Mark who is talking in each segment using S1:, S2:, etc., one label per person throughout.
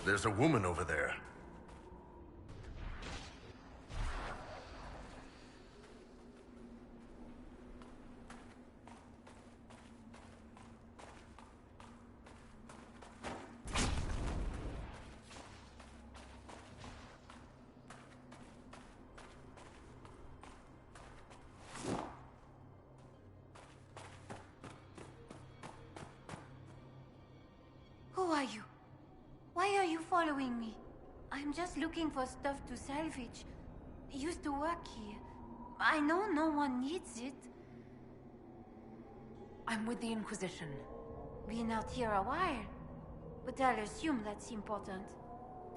S1: There's a woman over there.
S2: Who are you? Why are you following me? I'm just looking for stuff to salvage. I used to work here. I know no one needs it.
S3: I'm with the Inquisition.
S2: Been out here a while. But I'll assume that's important.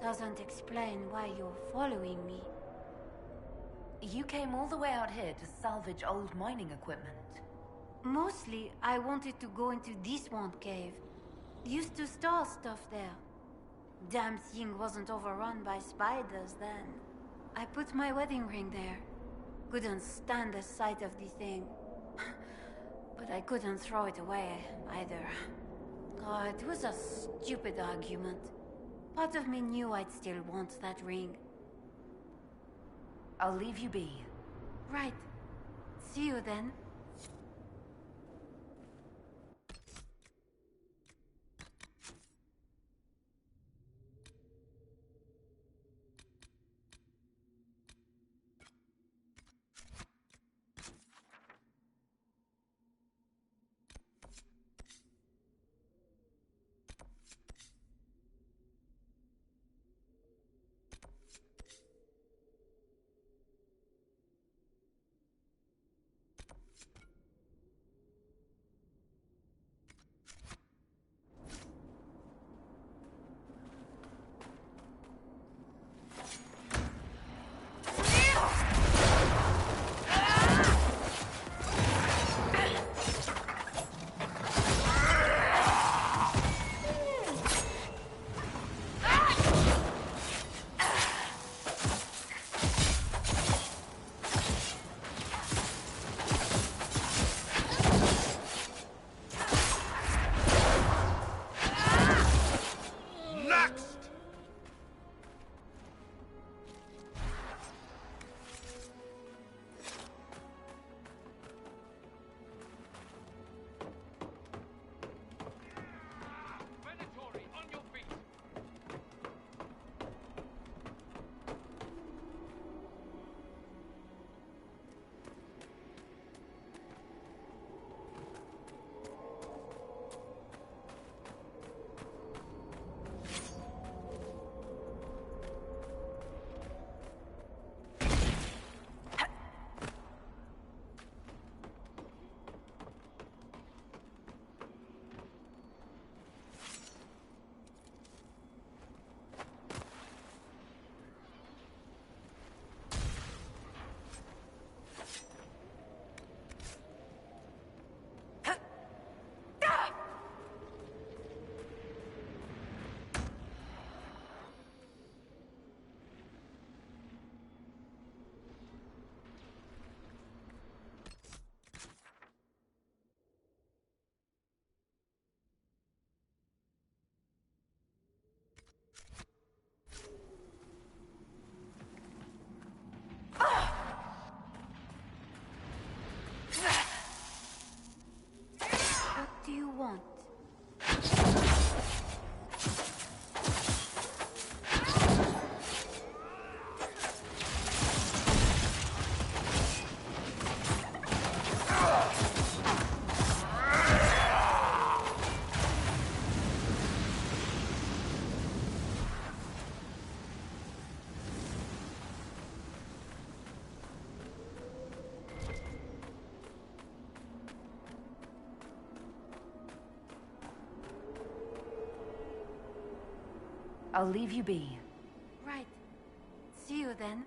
S2: Doesn't explain why you're following me.
S3: You came all the way out here to salvage old mining equipment.
S2: Mostly, I wanted to go into this one cave. Used to store stuff there. Damn thing wasn't overrun by spiders then. I put my wedding ring there. Couldn't stand the sight of the thing. But I couldn't throw it away, either. Oh, it was a stupid argument. Part of me knew I'd still want that ring.
S3: I'll leave you be.
S2: Right. See you then. What do you want?
S3: I'll leave you be.
S2: Right. See you then.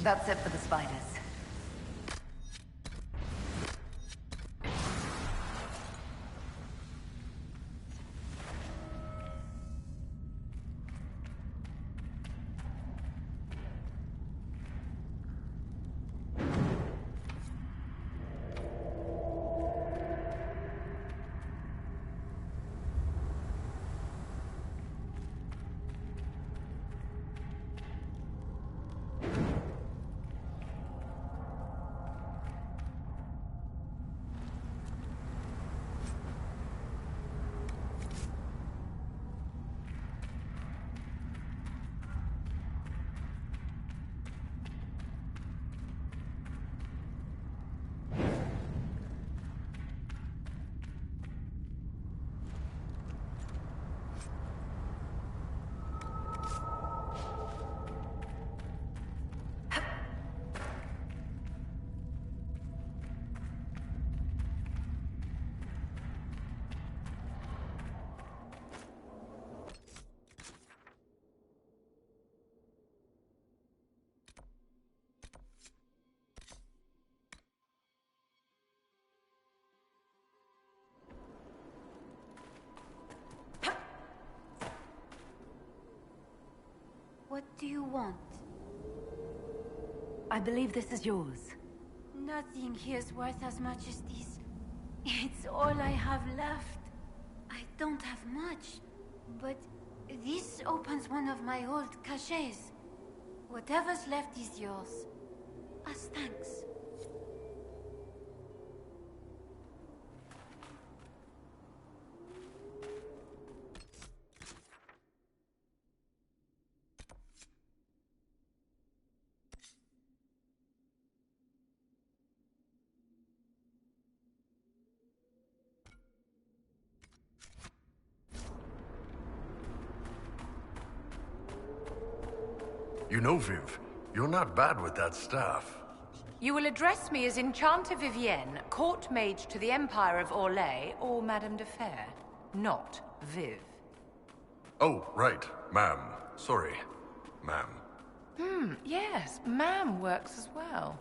S3: That's it for the spiders.
S2: What do you want?
S3: I believe this is yours.
S2: Nothing here's worth as much as this. It's all I have left. I don't have much, but this opens one of my old caches. Whatever's left is yours. As thanks.
S1: You know, Viv, you're not bad with that staff.
S4: You will address me as Enchanter Vivienne, Court Mage to the Empire of Orlais, or Madame de Fer, not Viv.
S1: Oh, right, ma'am. Sorry, ma'am.
S4: Yes, ma'am works as well.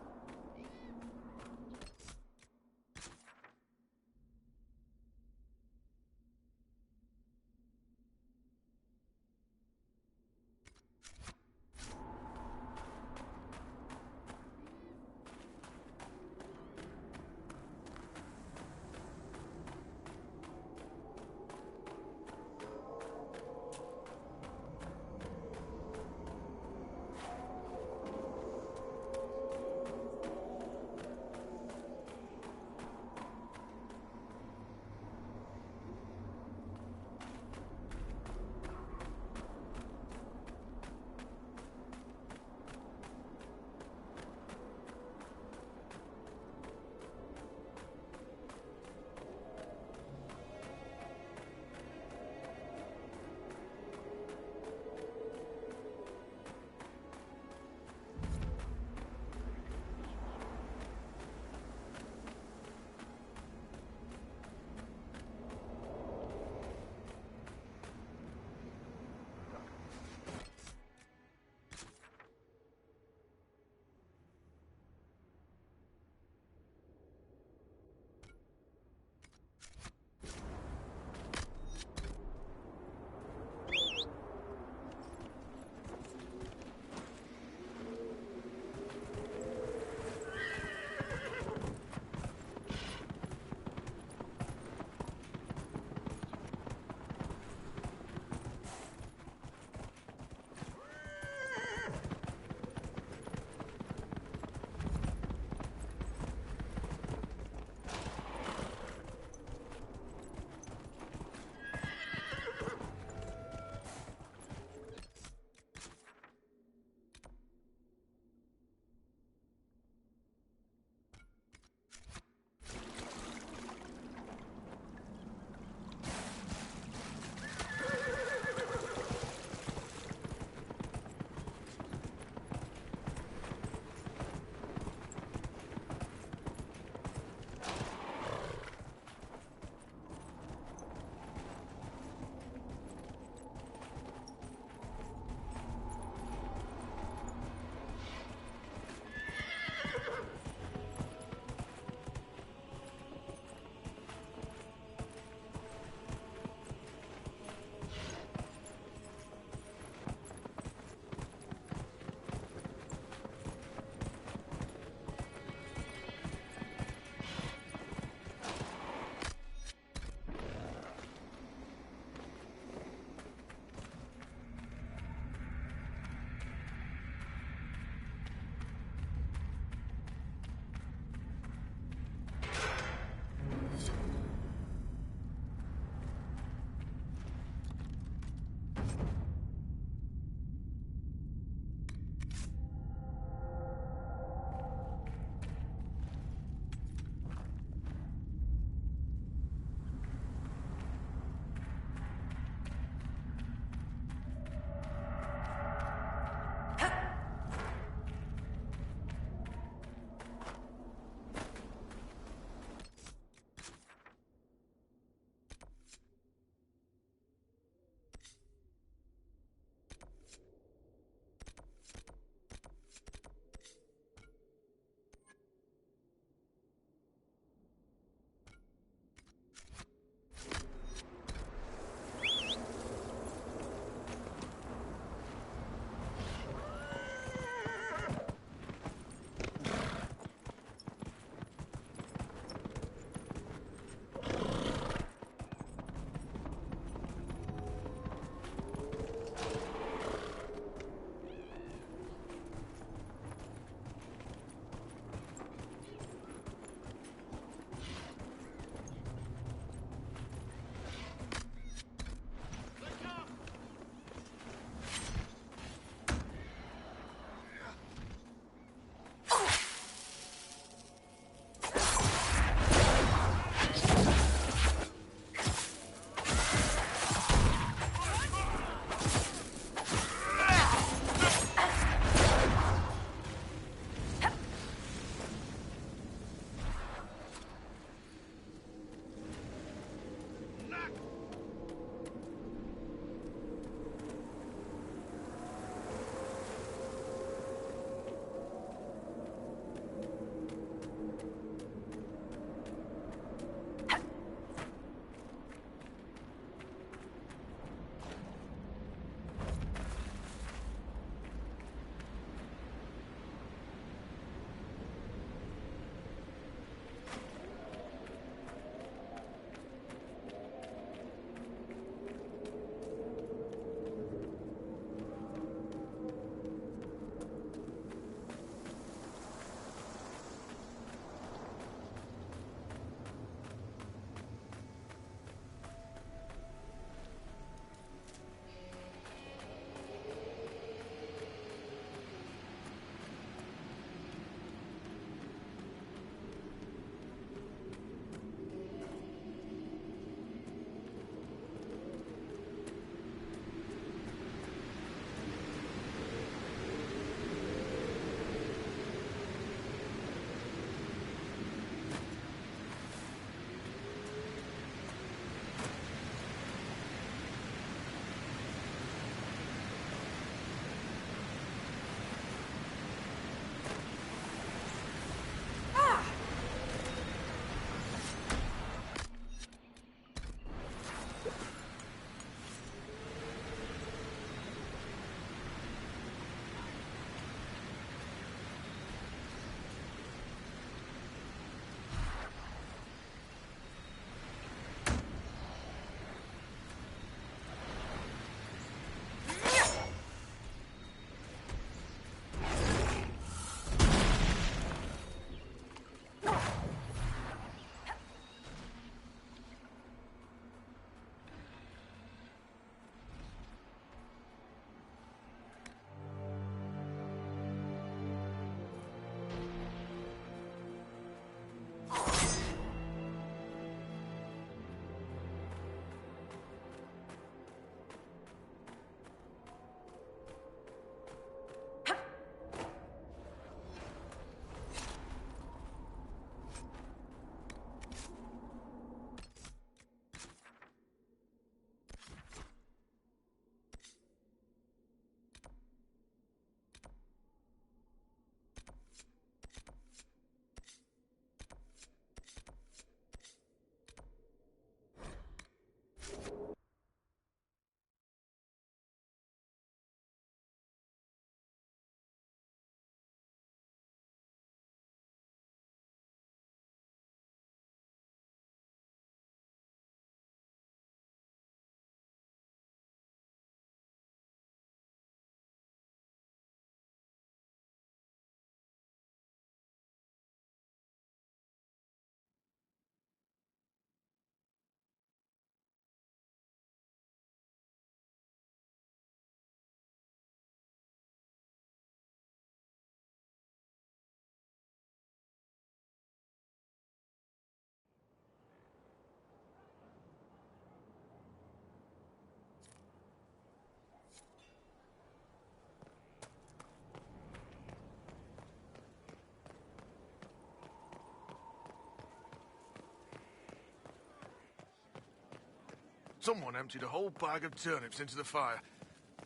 S5: Someone emptied a whole bag of turnips into the fire.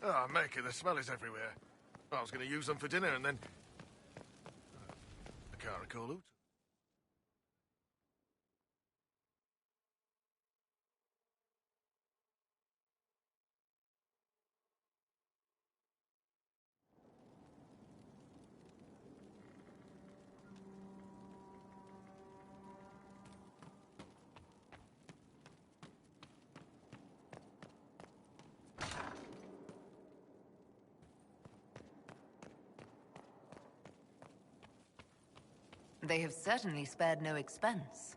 S5: Ah, Maker, the smell is everywhere. I was going to use them for dinner and then... I can't recall who.
S3: They have certainly spared no expense.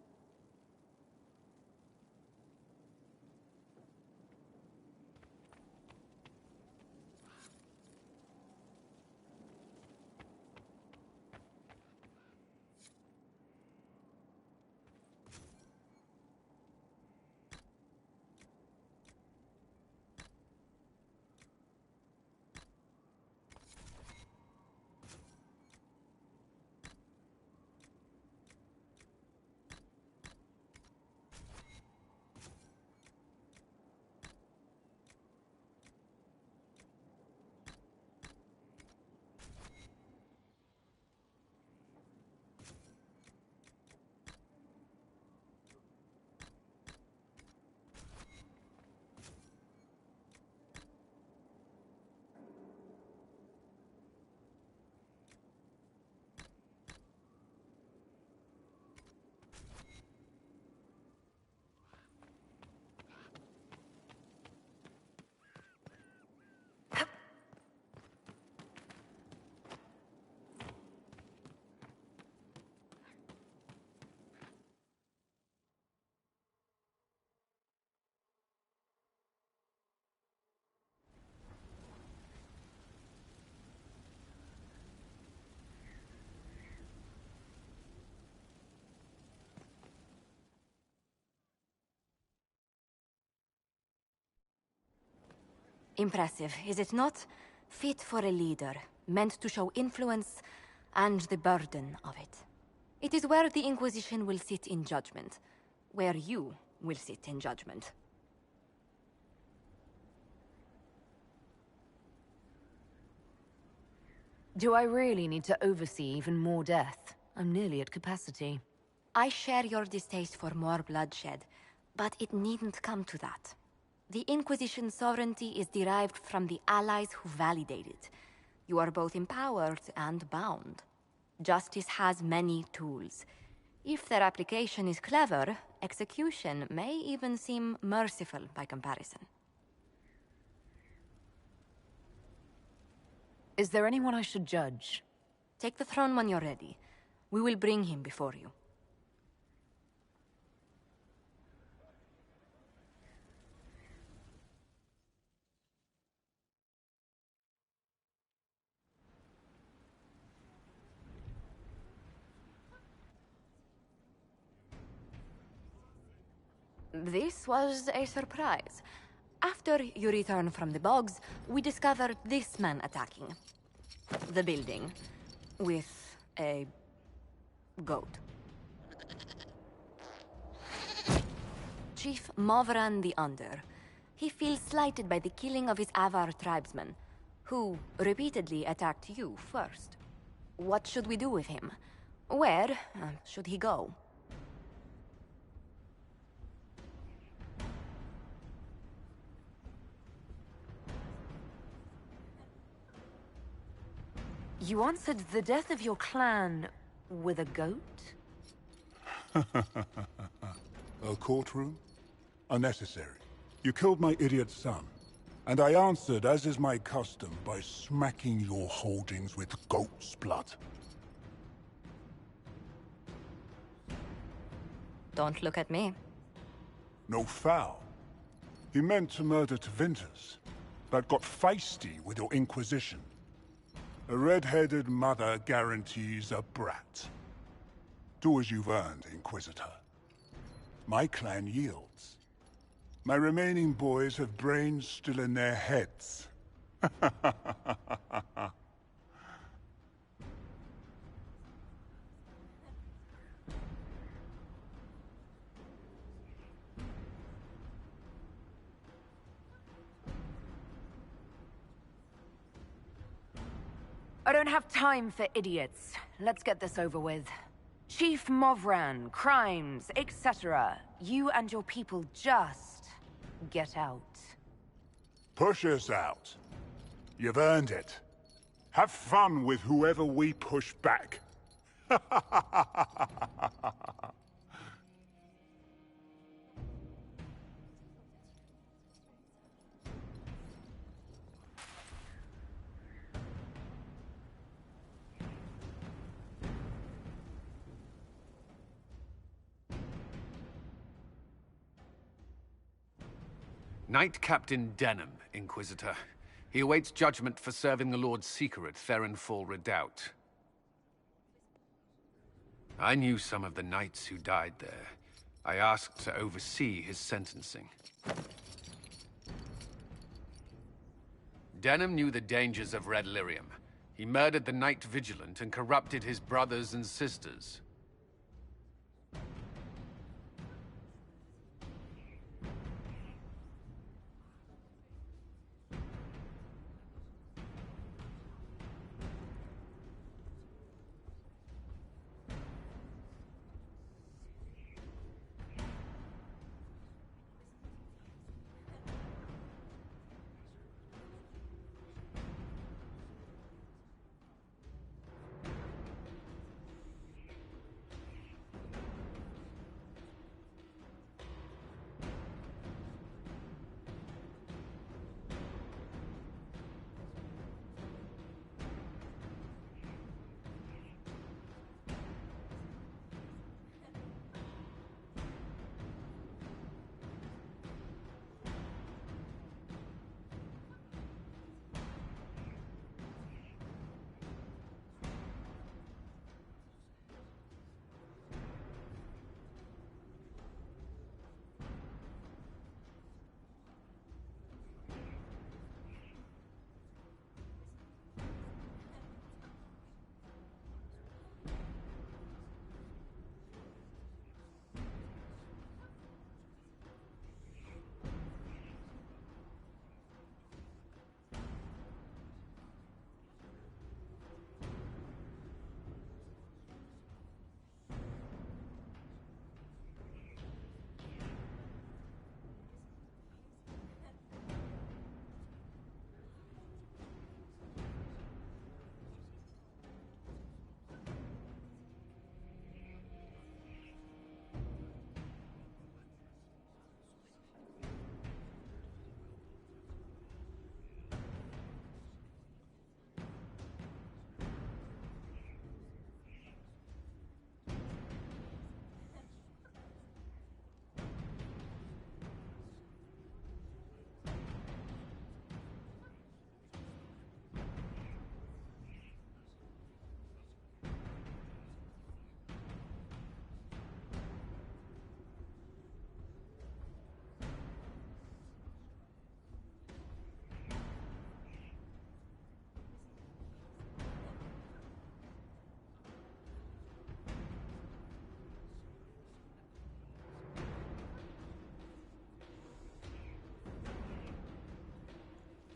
S6: Impressive, is it not? Fit for a leader, meant to show influence and the burden of it. It is where the Inquisition will sit in judgment, where you will sit in judgment.
S3: Do I really need to oversee even more death? I'm nearly at capacity.
S6: I share your distaste for more bloodshed, but it needn't come to that. The Inquisition's sovereignty is derived from the allies who validate it. You are both empowered and bound. Justice has many tools. If their application is clever, execution may even seem merciful by comparison.
S3: Is there anyone I should judge?
S6: Take the throne when you're ready. We will bring him before you. This was a surprise. After you return from the bogs, we discovered this man attacking the building with a goat. Chief Movran the Under. He feels slighted by the killing of his Avar tribesmen, who repeatedly attacked you first. What should we do with him? Where should he go?
S3: You answered the death of your clan with a goat?
S7: A courtroom? Unnecessary. You killed my idiot son, and I answered, as is my custom, by smacking your holdings with goat's blood.
S6: Don't look at me.
S7: No foul. He meant to murder Tevinters, but got feisty with your Inquisition. A red-headed mother guarantees a brat. Do as you've earned, Inquisitor. My clan yields. My remaining boys have brains still in their heads.
S4: I don't have time for idiots. Let's get this over with. Chief Movran, crimes, etc. You and your people just get out.
S7: Push us out. You've earned it. Have fun with whoever we push back.
S8: Knight Captain Denham, Inquisitor. He awaits judgment for serving the Lord Seeker at Therenfall Redoubt. I knew some of the knights who died there. I asked to oversee his sentencing. Denham knew the dangers of Red Lyrium. He murdered the Knight Vigilant and corrupted his brothers and sisters.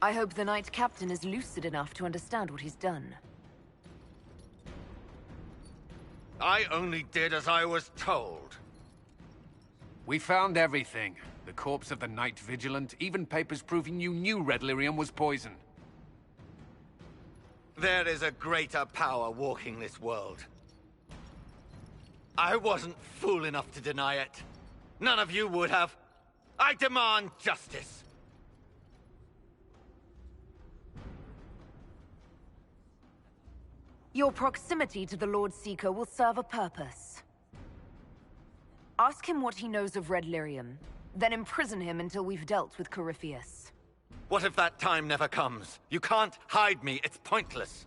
S4: I hope the Knight Captain is lucid enough to understand what he's done.
S5: I only did as I was told.
S8: We found everything. The corpse of the Knight Vigilant, even papers proving you knew Red Lyrium was poison.
S9: There is a greater power walking this world. I wasn't fool enough to deny it. None of you would have. I demand justice.
S4: Your proximity to the Lord Seeker will serve a purpose. Ask him what he knows of Red Lyrium, then imprison him until we've dealt with Corypheus.
S9: What if that time never comes? You can't hide me, it's pointless.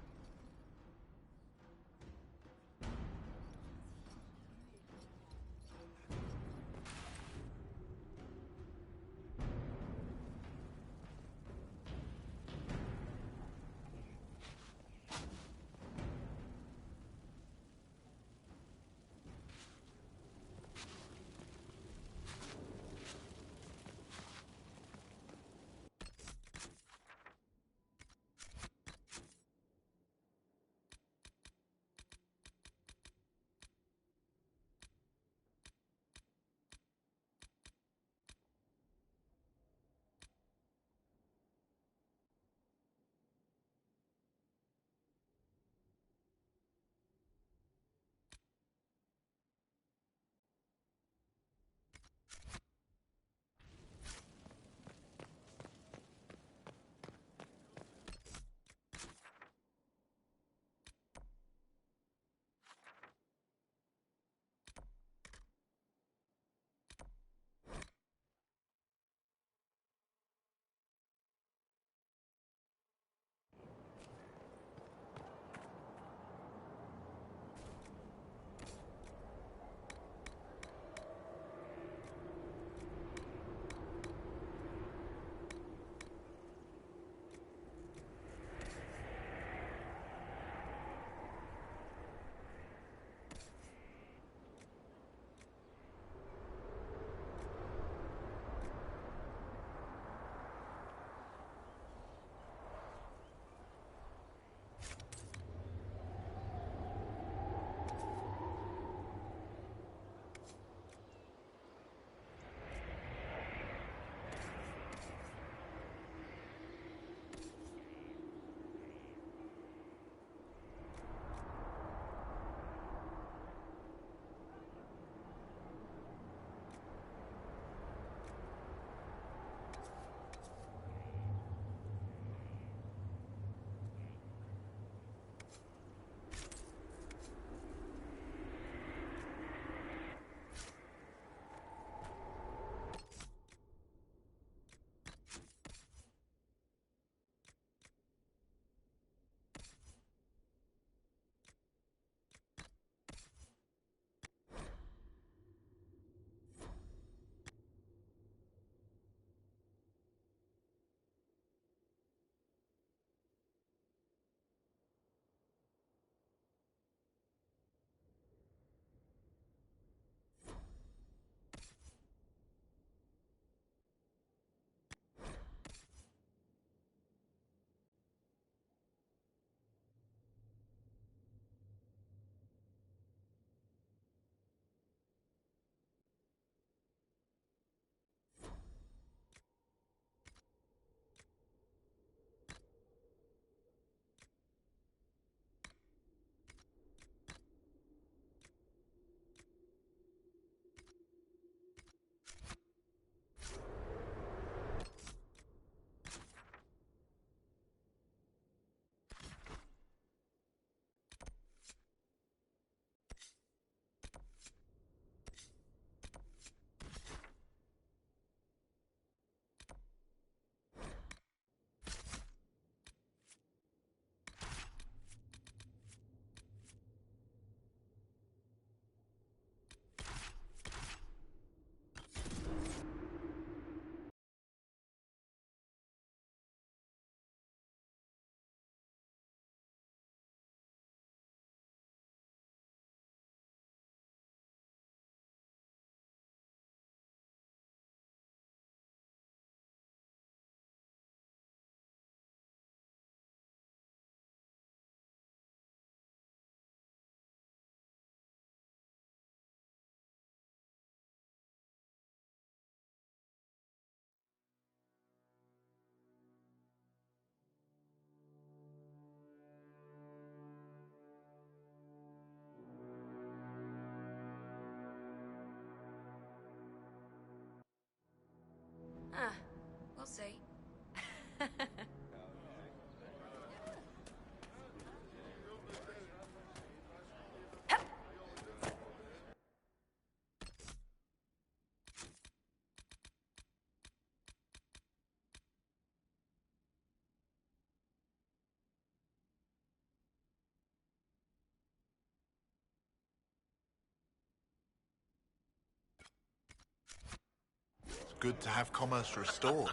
S10: good to have commerce restored.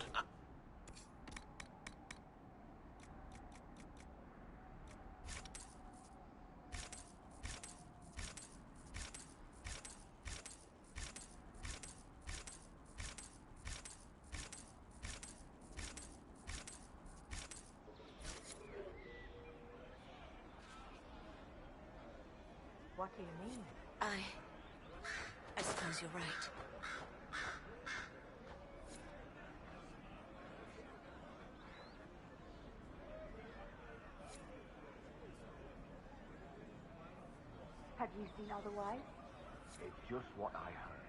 S3: What do you mean?
S6: I suppose you're right.
S3: Have you seen otherwise?
S11: It's just what I heard.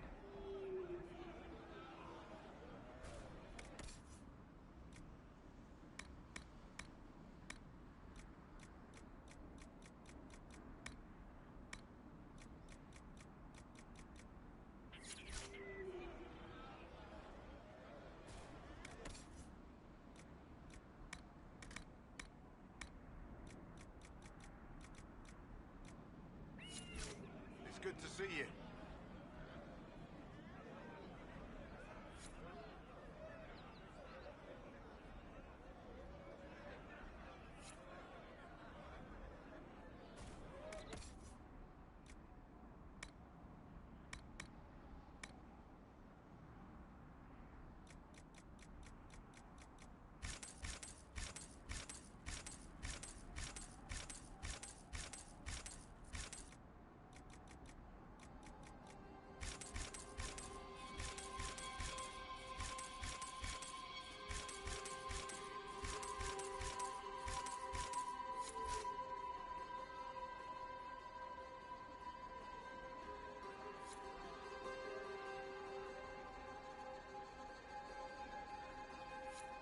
S5: It's good to see you.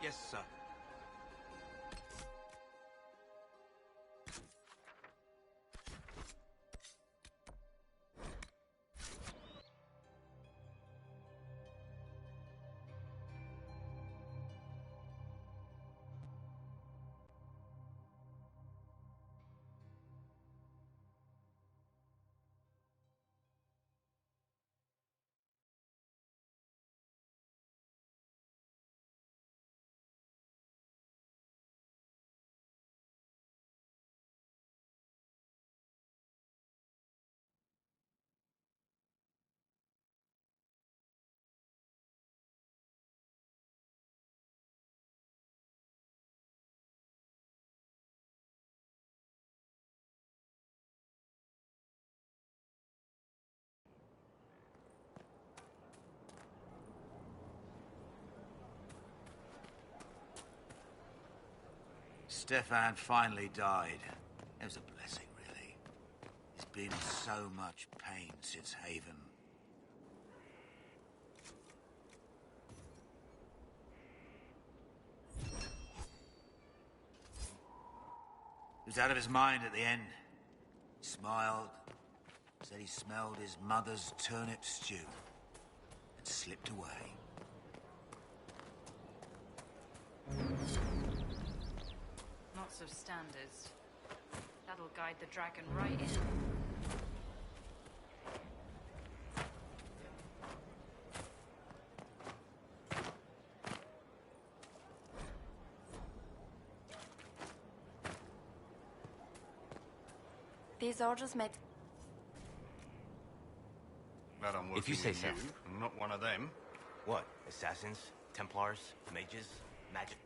S9: Yes, sir.
S12: Stefan finally died. It was a blessing, really. He's been in so much pain since Haven. He was out of his mind at the end. He smiled, said he smelled his mother's turnip stew, and slipped away.
S13: Lots of standards. That'll guide the dragon right in.
S6: These orders made...
S14: Glad I'm working
S11: If you say
S14: with
S11: so.
S14: you, I'm not one of them.
S11: What? Assassins? Templars? Mages? Magic?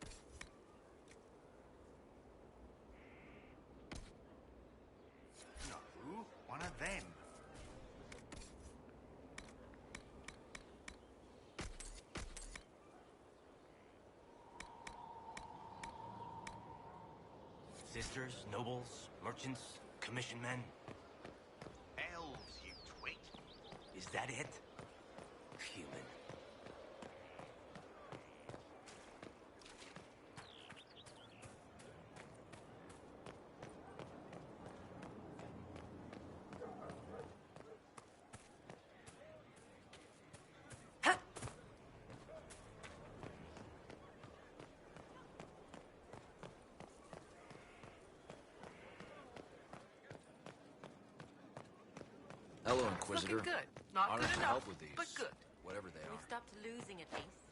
S14: No, one of them.
S11: Sisters? Nobles? Merchants? Commission men?
S14: Elves, you twit.
S11: Is that it? Human.
S15: Hello, Inquisitor.
S13: Looking good. Not
S15: Honored
S13: good
S15: to
S13: enough,
S15: help with these.
S13: but good.
S15: Whatever they
S3: We've
S15: are.
S3: stopped losing at least.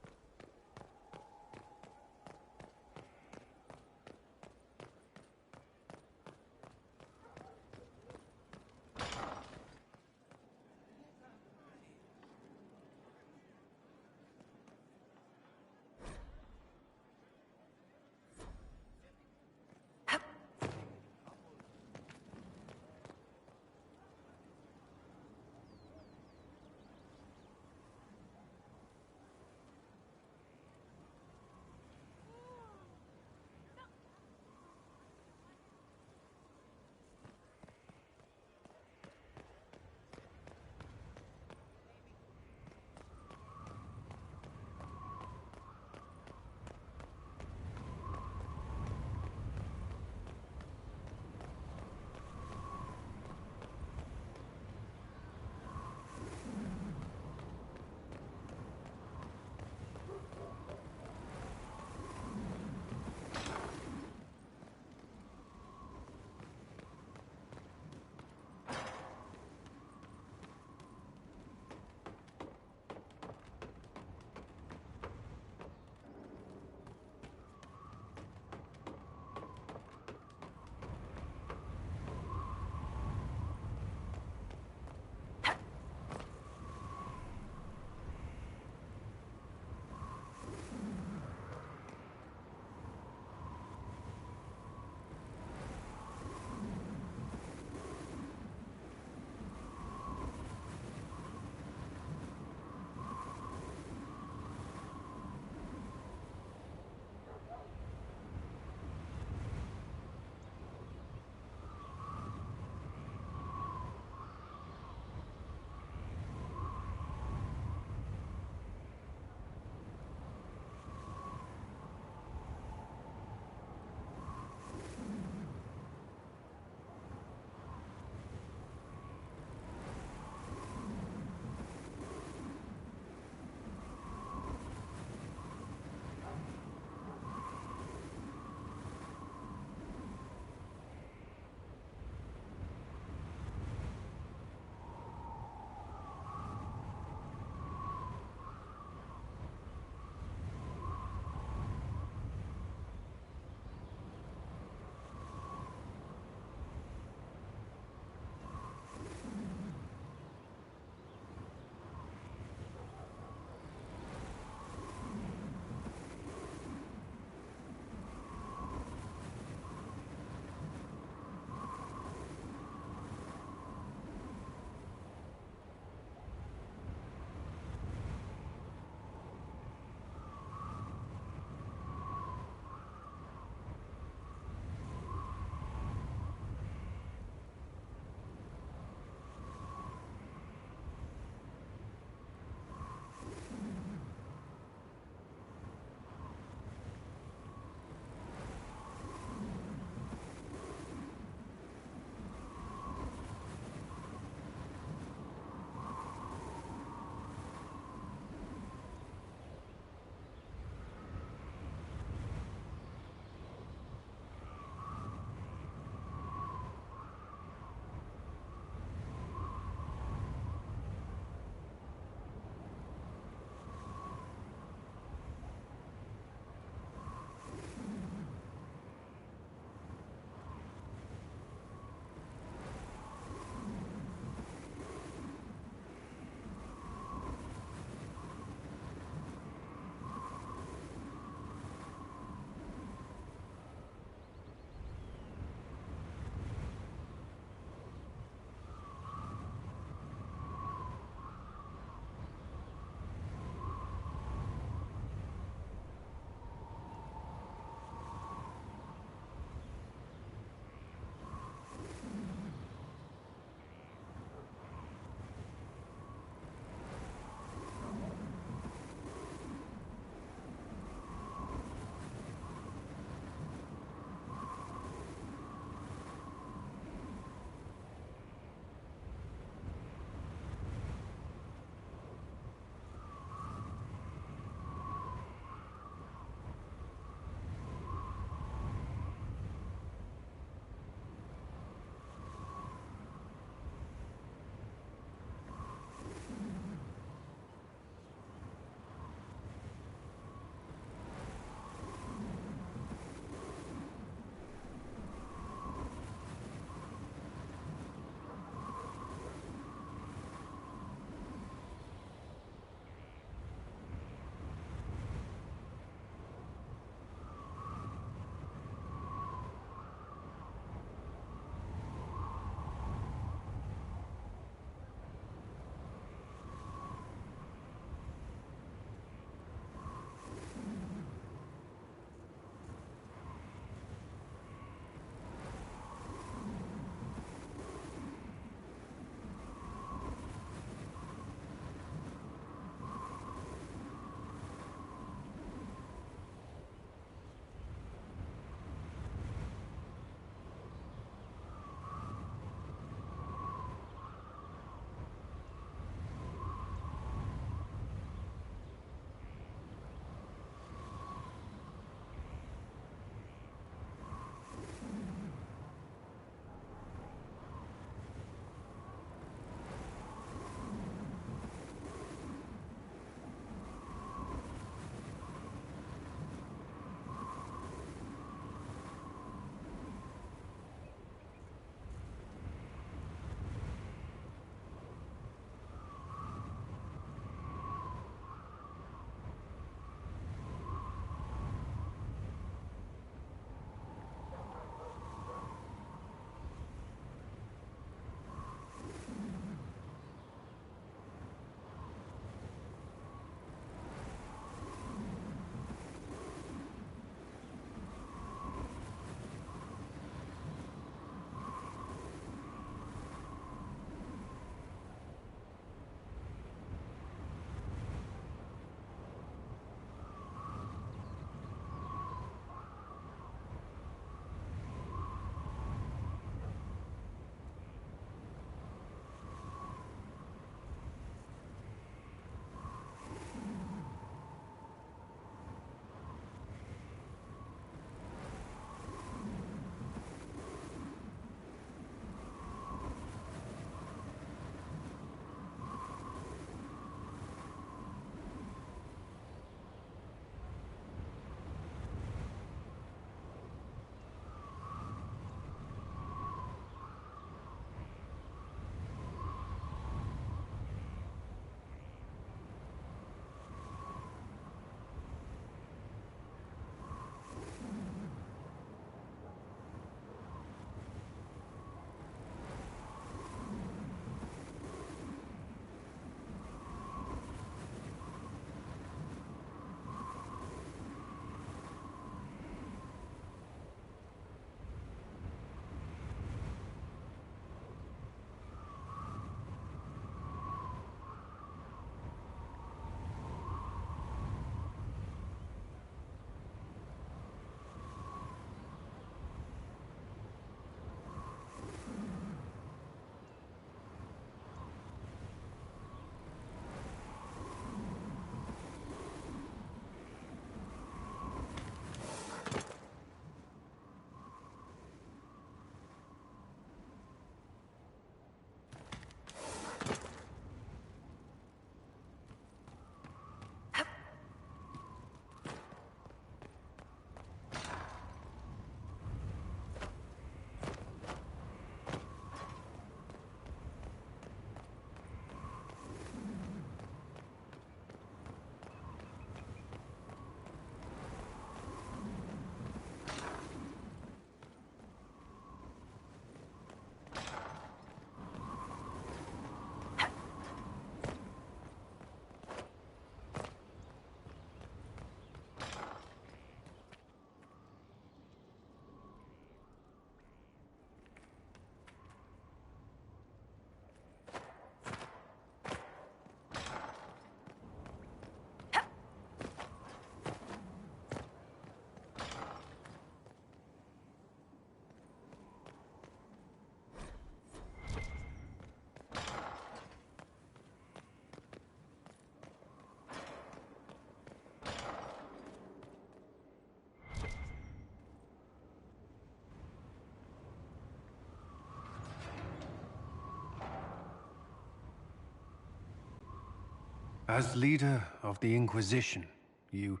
S8: As leader of the Inquisition, there's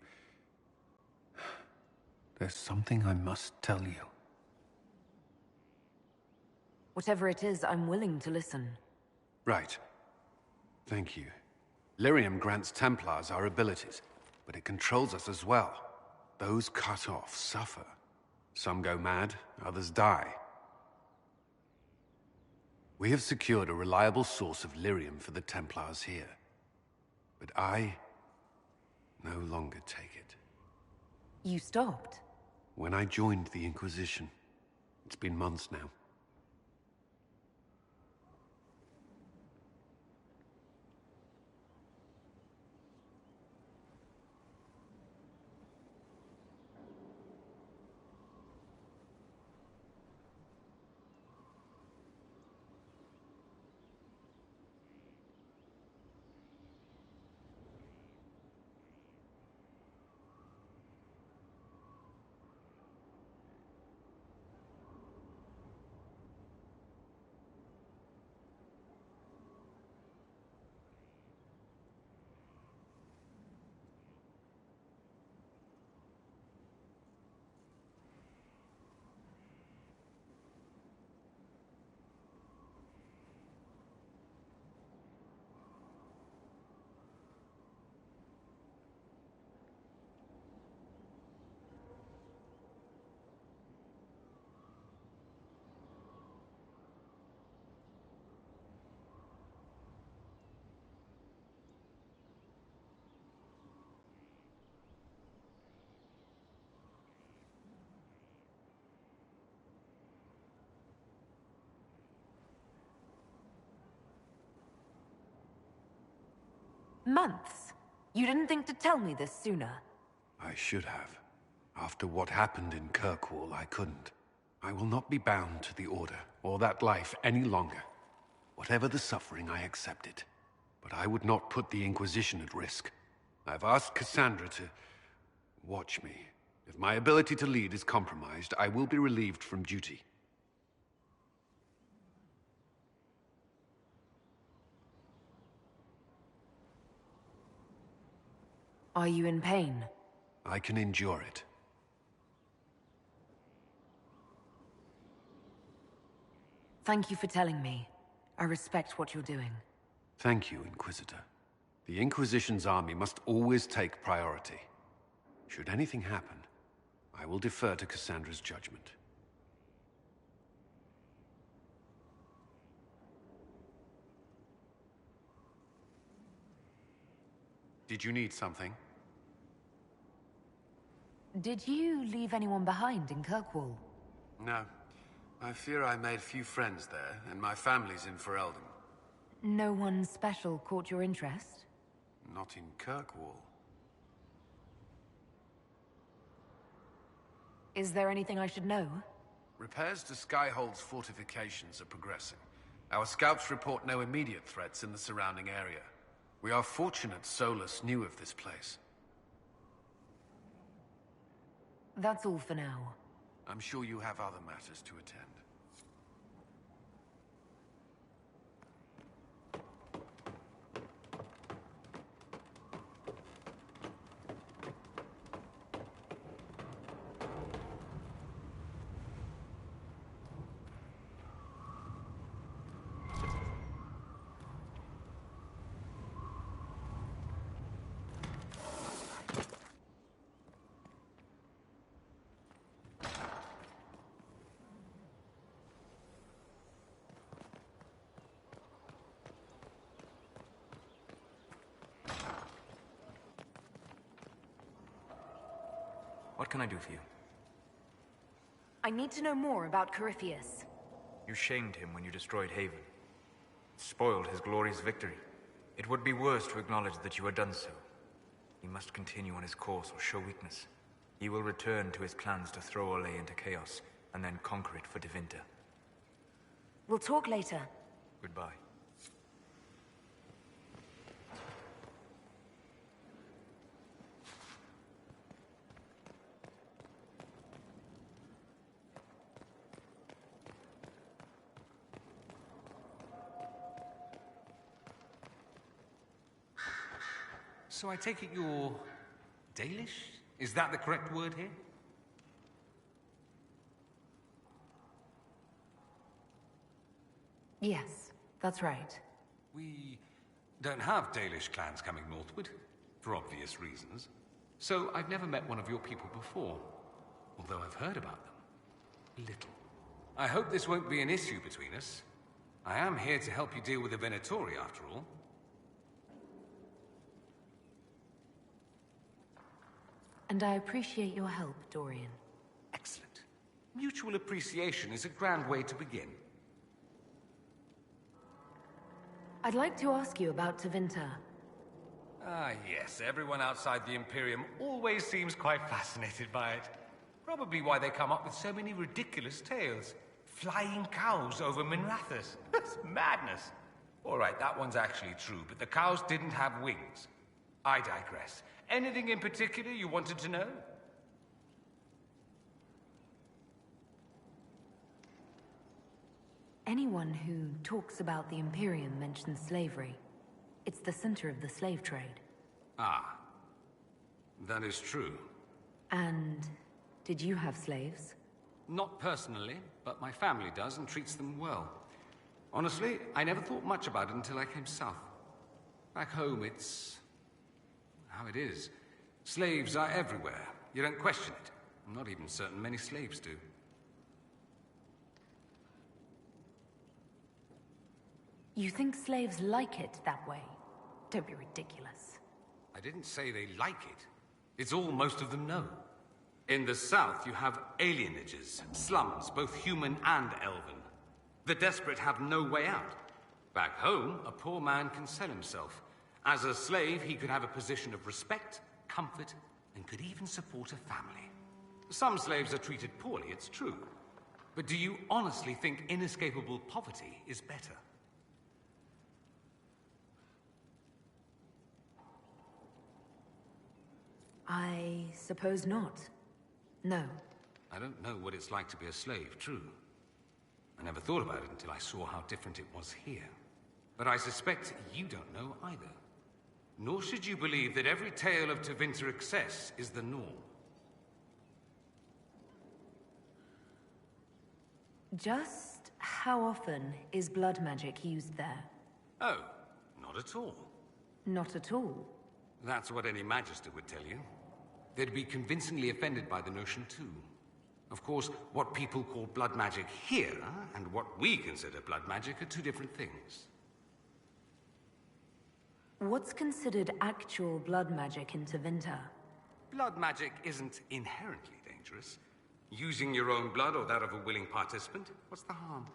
S8: something I must tell you.
S4: Whatever it is, I'm willing to listen.
S8: Right. Thank you. Lyrium grants Templars our abilities, but it controls us as well. Those cut off suffer. Some go mad, others die. We have secured a reliable source of lyrium for the Templars here. But I no longer take it.
S4: You stopped?
S8: When I joined the Inquisition. It's been months now.
S4: Months? You didn't think to tell me this sooner?
S8: I should have. After what happened in Kirkwall, I couldn't. I will not be bound to the Order, or that life any longer. Whatever the suffering, I accept it. But I would not put the Inquisition at risk. I've asked Cassandra to watch me. If my ability to lead is compromised, I will be relieved from duty.
S4: Are you in pain?
S8: I can endure it.
S4: Thank you for telling me. I respect what you're doing.
S8: Thank you, Inquisitor. The Inquisition's army must always take priority. Should anything happen, I will defer to Cassandra's judgment. Did you need something?
S4: Did you leave anyone behind in Kirkwall?
S8: No. I fear I made few friends there, and my family's in Ferelden.
S4: No one special caught your interest?
S8: Not in Kirkwall.
S4: Is there anything I should know?
S8: Repairs to Skyhold's fortifications are progressing. Our scouts report no immediate threats in the surrounding area. We are fortunate Solus knew of this place.
S4: That's all for now.
S8: I'm sure you have other matters to attend.
S15: What can I do for you?
S4: I need to know more about Corypheus.
S15: You shamed him when you destroyed Haven. Spoiled his glorious victory. It would be worse to acknowledge that you had done so. He must continue on his course or show weakness. He will return to his plans to throw Orlais into chaos, and then conquer it for Tevinter.
S4: We'll talk later.
S15: Goodbye.
S16: So I take it you're Dalish? Is that the correct word here?
S3: Yes, that's right.
S16: We don't have Dalish clans coming northward, for obvious reasons. So I've never met one of your people before, although I've heard about them. Little. I hope this won't be an issue between us. I am here to help you deal with the Venatori, after all.
S3: And I appreciate your help, Dorian.
S16: Excellent. Mutual appreciation is a grand way to begin.
S3: I'd like to ask you about Tevinter.
S16: Ah, yes. Everyone outside the Imperium always seems quite fascinated by it. Probably why they come up with so many ridiculous tales. Flying cows over Minrathous. That's madness. All right, that one's actually true, but the cows didn't have wings. I digress. Anything in particular you wanted to know?
S3: Anyone who talks about the Imperium mentions slavery. It's the center of the slave trade.
S16: Ah. That is true.
S3: And did you have slaves?
S16: Not personally, but my family does and treats them well. Honestly, I never thought much about it until I came south. Back home, it's how it is. Slaves are everywhere. You don't question it. I'm not even certain many slaves do.
S3: You think slaves like it that way? Don't be ridiculous.
S16: I didn't say they like it. It's all most of them know. In the south, you have alienages, slums, both human and elven. The desperate have no way out. Back home, a poor man can sell himself. As a slave, he could have a position of respect, comfort, and could even support a family. Some slaves are treated poorly, it's true. But do you honestly think inescapable poverty is better?
S3: I suppose not. No.
S16: I don't know what it's like to be a slave, true. I never thought about it until I saw how different it was here. But I suspect you don't know either. Nor should you believe that every tale of Tevinter excess is the norm.
S3: Just how often is blood magic used there?
S16: Oh, not at all.
S3: Not at all.
S16: That's what any Magister would tell you. They'd be convincingly offended by the notion, too. Of course, what people call blood magic here, and what we consider blood magic, are two different things.
S3: What's considered actual blood magic in Tevinter?
S16: Blood magic isn't inherently dangerous. Using your own blood or that of a willing participant, what's the harm?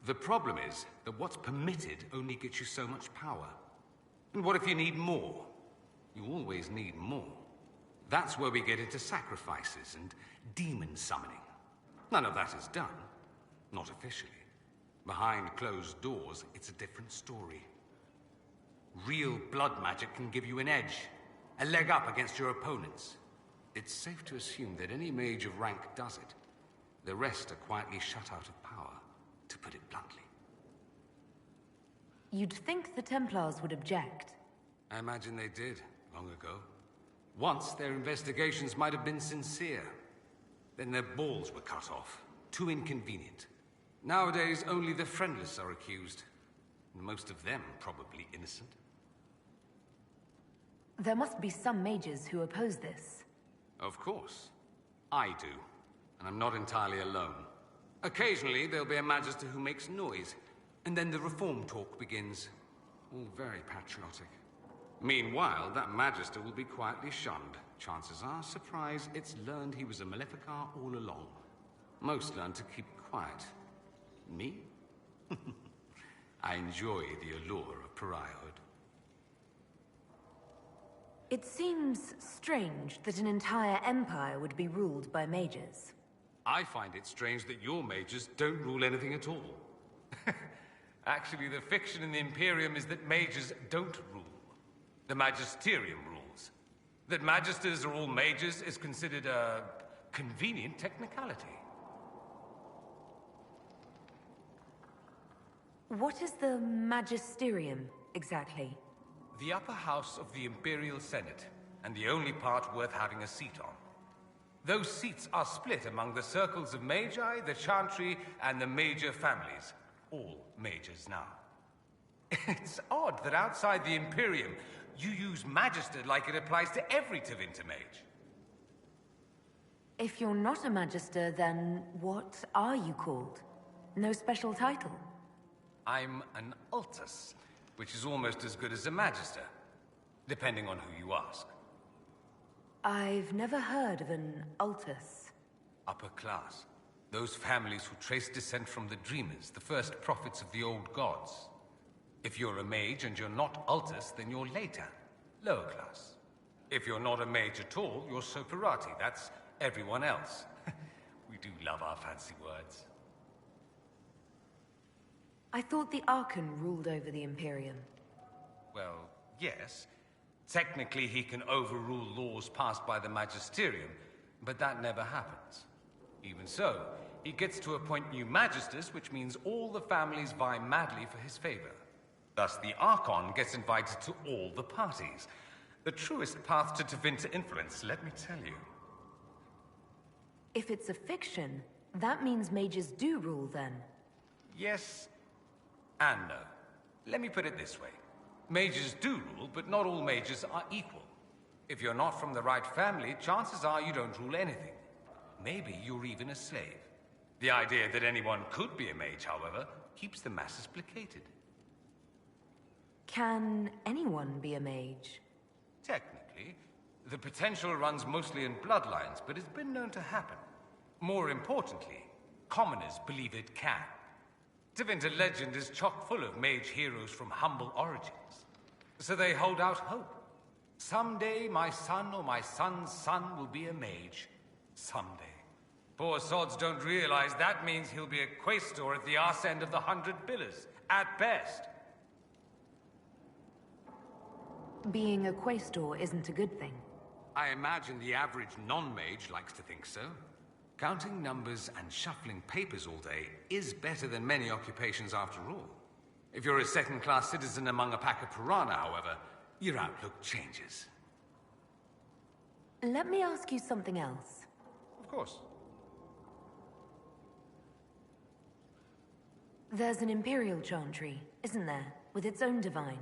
S16: The problem is that what's permitted only gets you so much power. And what if you need more? You always need more. That's where we get into sacrifices and demon summoning. None of that is done. Not officially. Behind closed doors, it's a different story. Real blood magic can give you an edge, a leg up against your opponents. It's safe to assume that any mage of rank does it. The rest are quietly shut out of power, to put it bluntly.
S3: You'd think the Templars would object.
S16: I imagine they did, long ago. Once, their investigations might have been sincere. Then their balls were cut off. Too inconvenient. Nowadays, only the friendless are accused. And most of them probably innocent.
S3: There must be some mages who oppose this.
S16: Of course. I do. And I'm not entirely alone. Occasionally, there'll be a Magister who makes noise. And then the reform talk begins. All very patriotic. Meanwhile, that Magister will be quietly shunned. Chances are, surprise, it's learned he was a Maleficar all along. Most learn to keep quiet. Me? I enjoy the allure of pariahhood.
S3: It seems strange that an entire empire would be ruled by mages.
S16: I find it strange that your mages don't rule anything at all. Actually, the fiction in the Imperium is that mages don't rule. The Magisterium rules. That Magisters are all mages is considered a convenient technicality.
S3: What is the Magisterium, exactly?
S16: The upper house of the Imperial Senate, and the only part worth having a seat on. Those seats are split among the circles of Magi, the Chantry, and the major families. All majors now. It's odd that outside the Imperium, you use Magister like it applies to every Tevinter mage.
S3: If you're not a Magister, then what are you called? No special title?
S16: I'm an Altus, which is almost as good as a Magister, depending on who you ask.
S3: I've never heard of an Altus.
S16: Upper class. Those families who trace descent from the Dreamers, the first prophets of the old gods. If you're a mage and you're not Altus, then you're later, lower class. If you're not a mage at all, you're Soperati. That's everyone else. We do love our fancy words.
S3: I thought the Archon ruled over the Imperium.
S16: Well, yes. Technically, he can overrule laws passed by the Magisterium, but that never happens. Even so, he gets to appoint new Magisters, which means all the families vie madly for his favor. Thus, the Archon gets invited to all the parties. The truest path to Tevinter influence, let me tell you.
S3: If it's a fiction, that means mages do rule then.
S16: Yes and no. Let me put it this way. Mages do rule, but not all mages are equal. If you're not from the right family, chances are you don't rule anything. Maybe you're even a slave. The idea that anyone could be a mage, however, keeps the masses placated.
S3: Can anyone be a mage?
S16: Technically. The potential runs mostly in bloodlines, but it's been known to happen. More importantly, commoners believe it can. Tevinter legend is chock full of mage heroes from humble origins. So they hold out hope. Someday my son or my son's son will be a mage. Someday. Poor sods don't realize that means he'll be a quaestor at the arse end of the 100 Pillars, at best.
S3: Being a quaestor isn't a good thing.
S16: I imagine the average non-mage likes to think so. Counting numbers and shuffling papers all day is better than many occupations after all. If you're a second-class citizen among a pack of piranha, however, your outlook changes.
S3: Let me ask you something else.
S16: Of course.
S3: There's an Imperial Chantry, isn't there? With its own divine.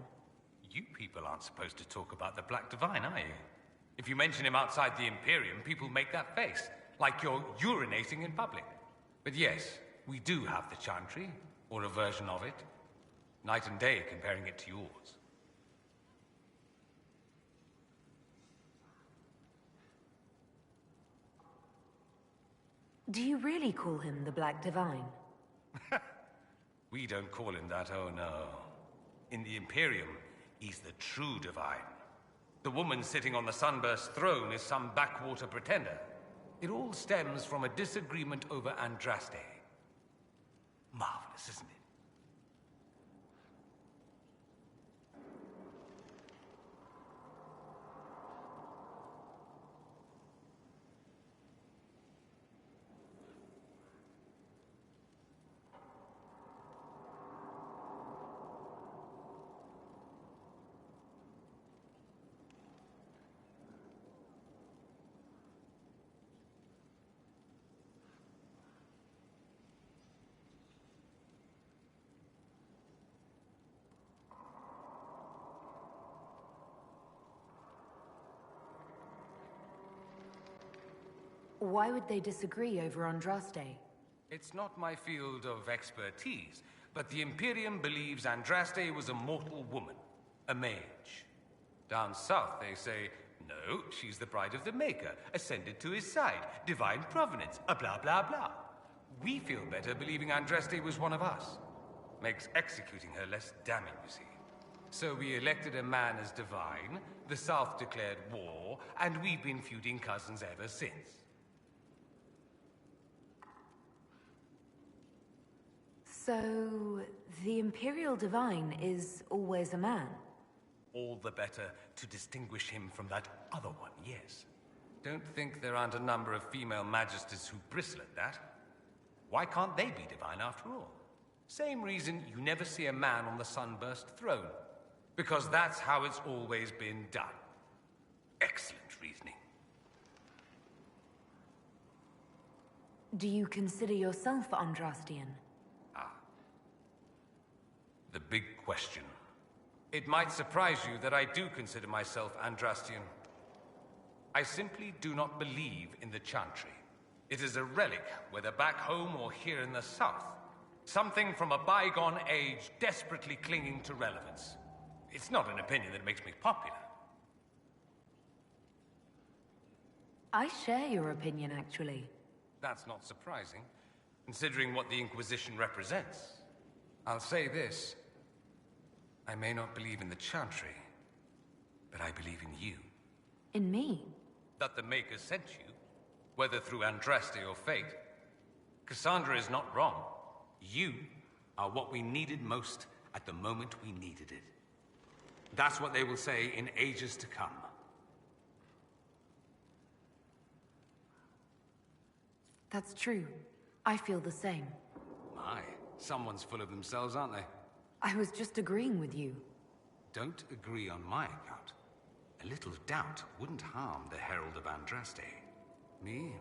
S16: You people aren't supposed to talk about the Black Divine, are you? If you mention him outside the Imperium, people make that face, like you're urinating in public. But yes, we do have the Chantry, or a version of it. Night and day comparing it to yours.
S3: Do you really call him the Black Divine?
S16: We don't call him that, oh no. In the Imperium, he's the true Divine. The woman sitting on the Sunburst throne is some backwater pretender. It all stems from a disagreement over Andraste. Marvelous, isn't it?
S3: Why would they disagree over Andraste?
S16: It's not my field of expertise, but the Imperium believes Andraste was a mortal woman, a mage. Down south, they say, no, she's the bride of the Maker, ascended to his side, divine provenance, a blah blah blah. We feel better believing Andraste was one of us. Makes executing her less damning, you see. So we elected a man as divine, the South declared war, and we've been feuding cousins ever since.
S3: So, the Imperial Divine is always a man?
S16: All the better to distinguish him from that other one, yes. Don't think there aren't a number of female magisters who bristle at that. Why can't they be divine after all? Same reason you never see a man on the Sunburst throne. Because that's how it's always been done. Excellent reasoning.
S3: Do you consider yourself Andrastian?
S16: The big question. It might surprise you that I do consider myself Andrastian. I simply do not believe in the Chantry. It is a relic, whether back home or here in the south. Something from a bygone age desperately clinging to relevance. It's not an opinion that makes me popular.
S3: I share your opinion, actually.
S16: That's not surprising, considering what the Inquisition represents. I'll say this. I may not believe in the Chantry, but I believe in you.
S3: In me?
S16: That the Maker sent you, whether through Andraste or fate. Cassandra is not wrong. You are what we needed most at the moment we needed it. That's what they will say in ages to come.
S3: That's true. I feel the same.
S16: My, someone's full of themselves, aren't they?
S3: I was just agreeing with you.
S16: Don't agree on my account. A little doubt wouldn't harm the Herald of Andraste. Me?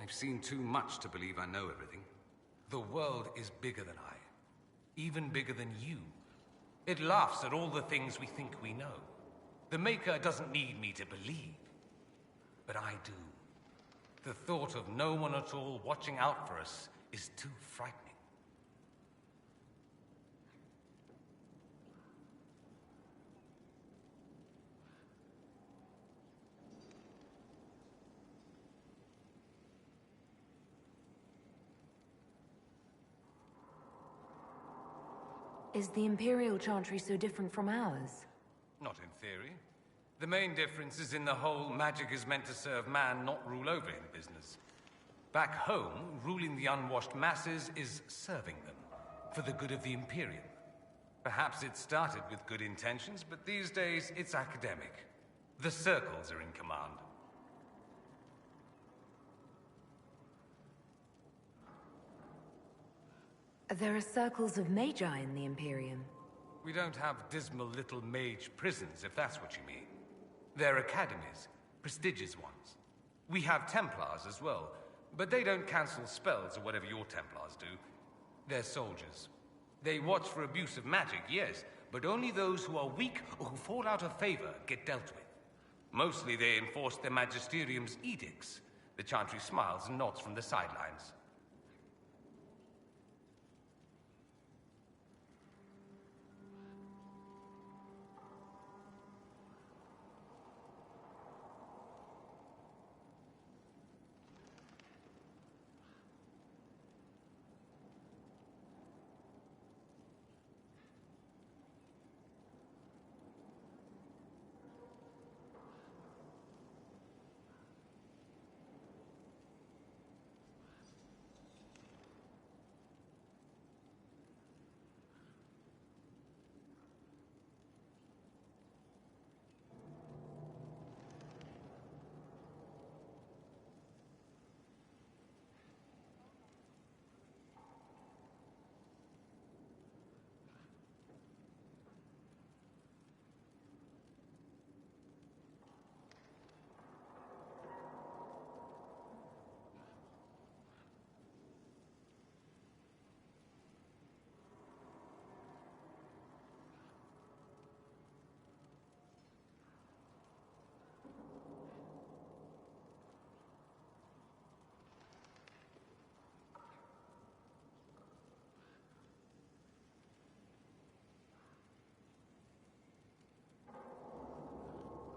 S16: I've seen too much to believe I know everything. The world is bigger than I. Even bigger than you. It laughs at all the things we think we know. The Maker doesn't need me to believe. But I do. The thought of no one at all watching out for us is too frightening.
S3: Is the Imperial Chantry so different from ours?
S16: Not in theory. The main difference is in the whole magic is meant to serve man, not rule over him business. Back home, ruling the unwashed masses is serving them, for the good of the Imperium. Perhaps it started with good intentions, but these days it's academic. The circles are in command.
S3: There are circles of magi in the Imperium.
S16: We don't have dismal little mage prisons, if that's what you mean. They're academies, prestigious ones. We have Templars as well, but they don't cancel spells or whatever your Templars do. They're soldiers. They watch for abuse of magic, yes, but only those who are weak or who fall out of favor get dealt with. Mostly they enforce their Magisterium's edicts. The Chantry smiles and nods from the sidelines.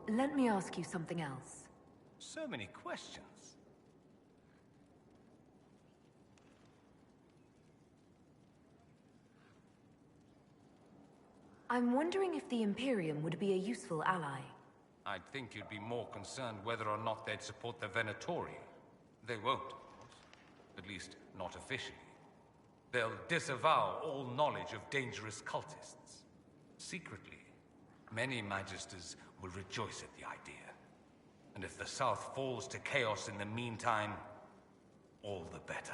S3: Let me ask you something else.
S16: So many questions.
S3: I'm wondering if the Imperium would be a useful ally.
S16: I'd think you'd be more concerned whether or not they'd support the Venatori. They won't, of course. At least, not officially. They'll disavow all knowledge of dangerous cultists. Secretly, many Magisters will rejoice at the idea. And if the South falls to chaos in the meantime, all the better.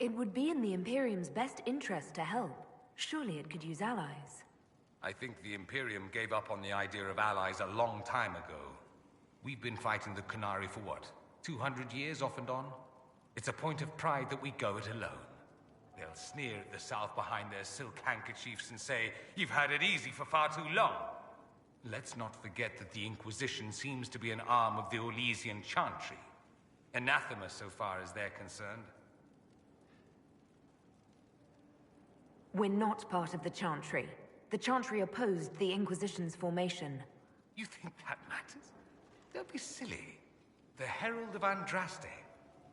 S3: It would be in the Imperium's best interest to help. Surely it could use allies.
S16: I think the Imperium gave up on the idea of allies a long time ago. We've been fighting the Qunari for what? 200 years off and on? It's a point of pride that we go it alone. They'll sneer at the South behind their silk handkerchiefs and say, "You've had it easy for far too long." Let's not forget that the Inquisition seems to be an arm of the Orlesian Chantry. Anathema so far as they're concerned.
S3: We're not part of the Chantry. The Chantry opposed the Inquisition's formation.
S16: You think that matters? Don't be silly. The Herald of Andraste.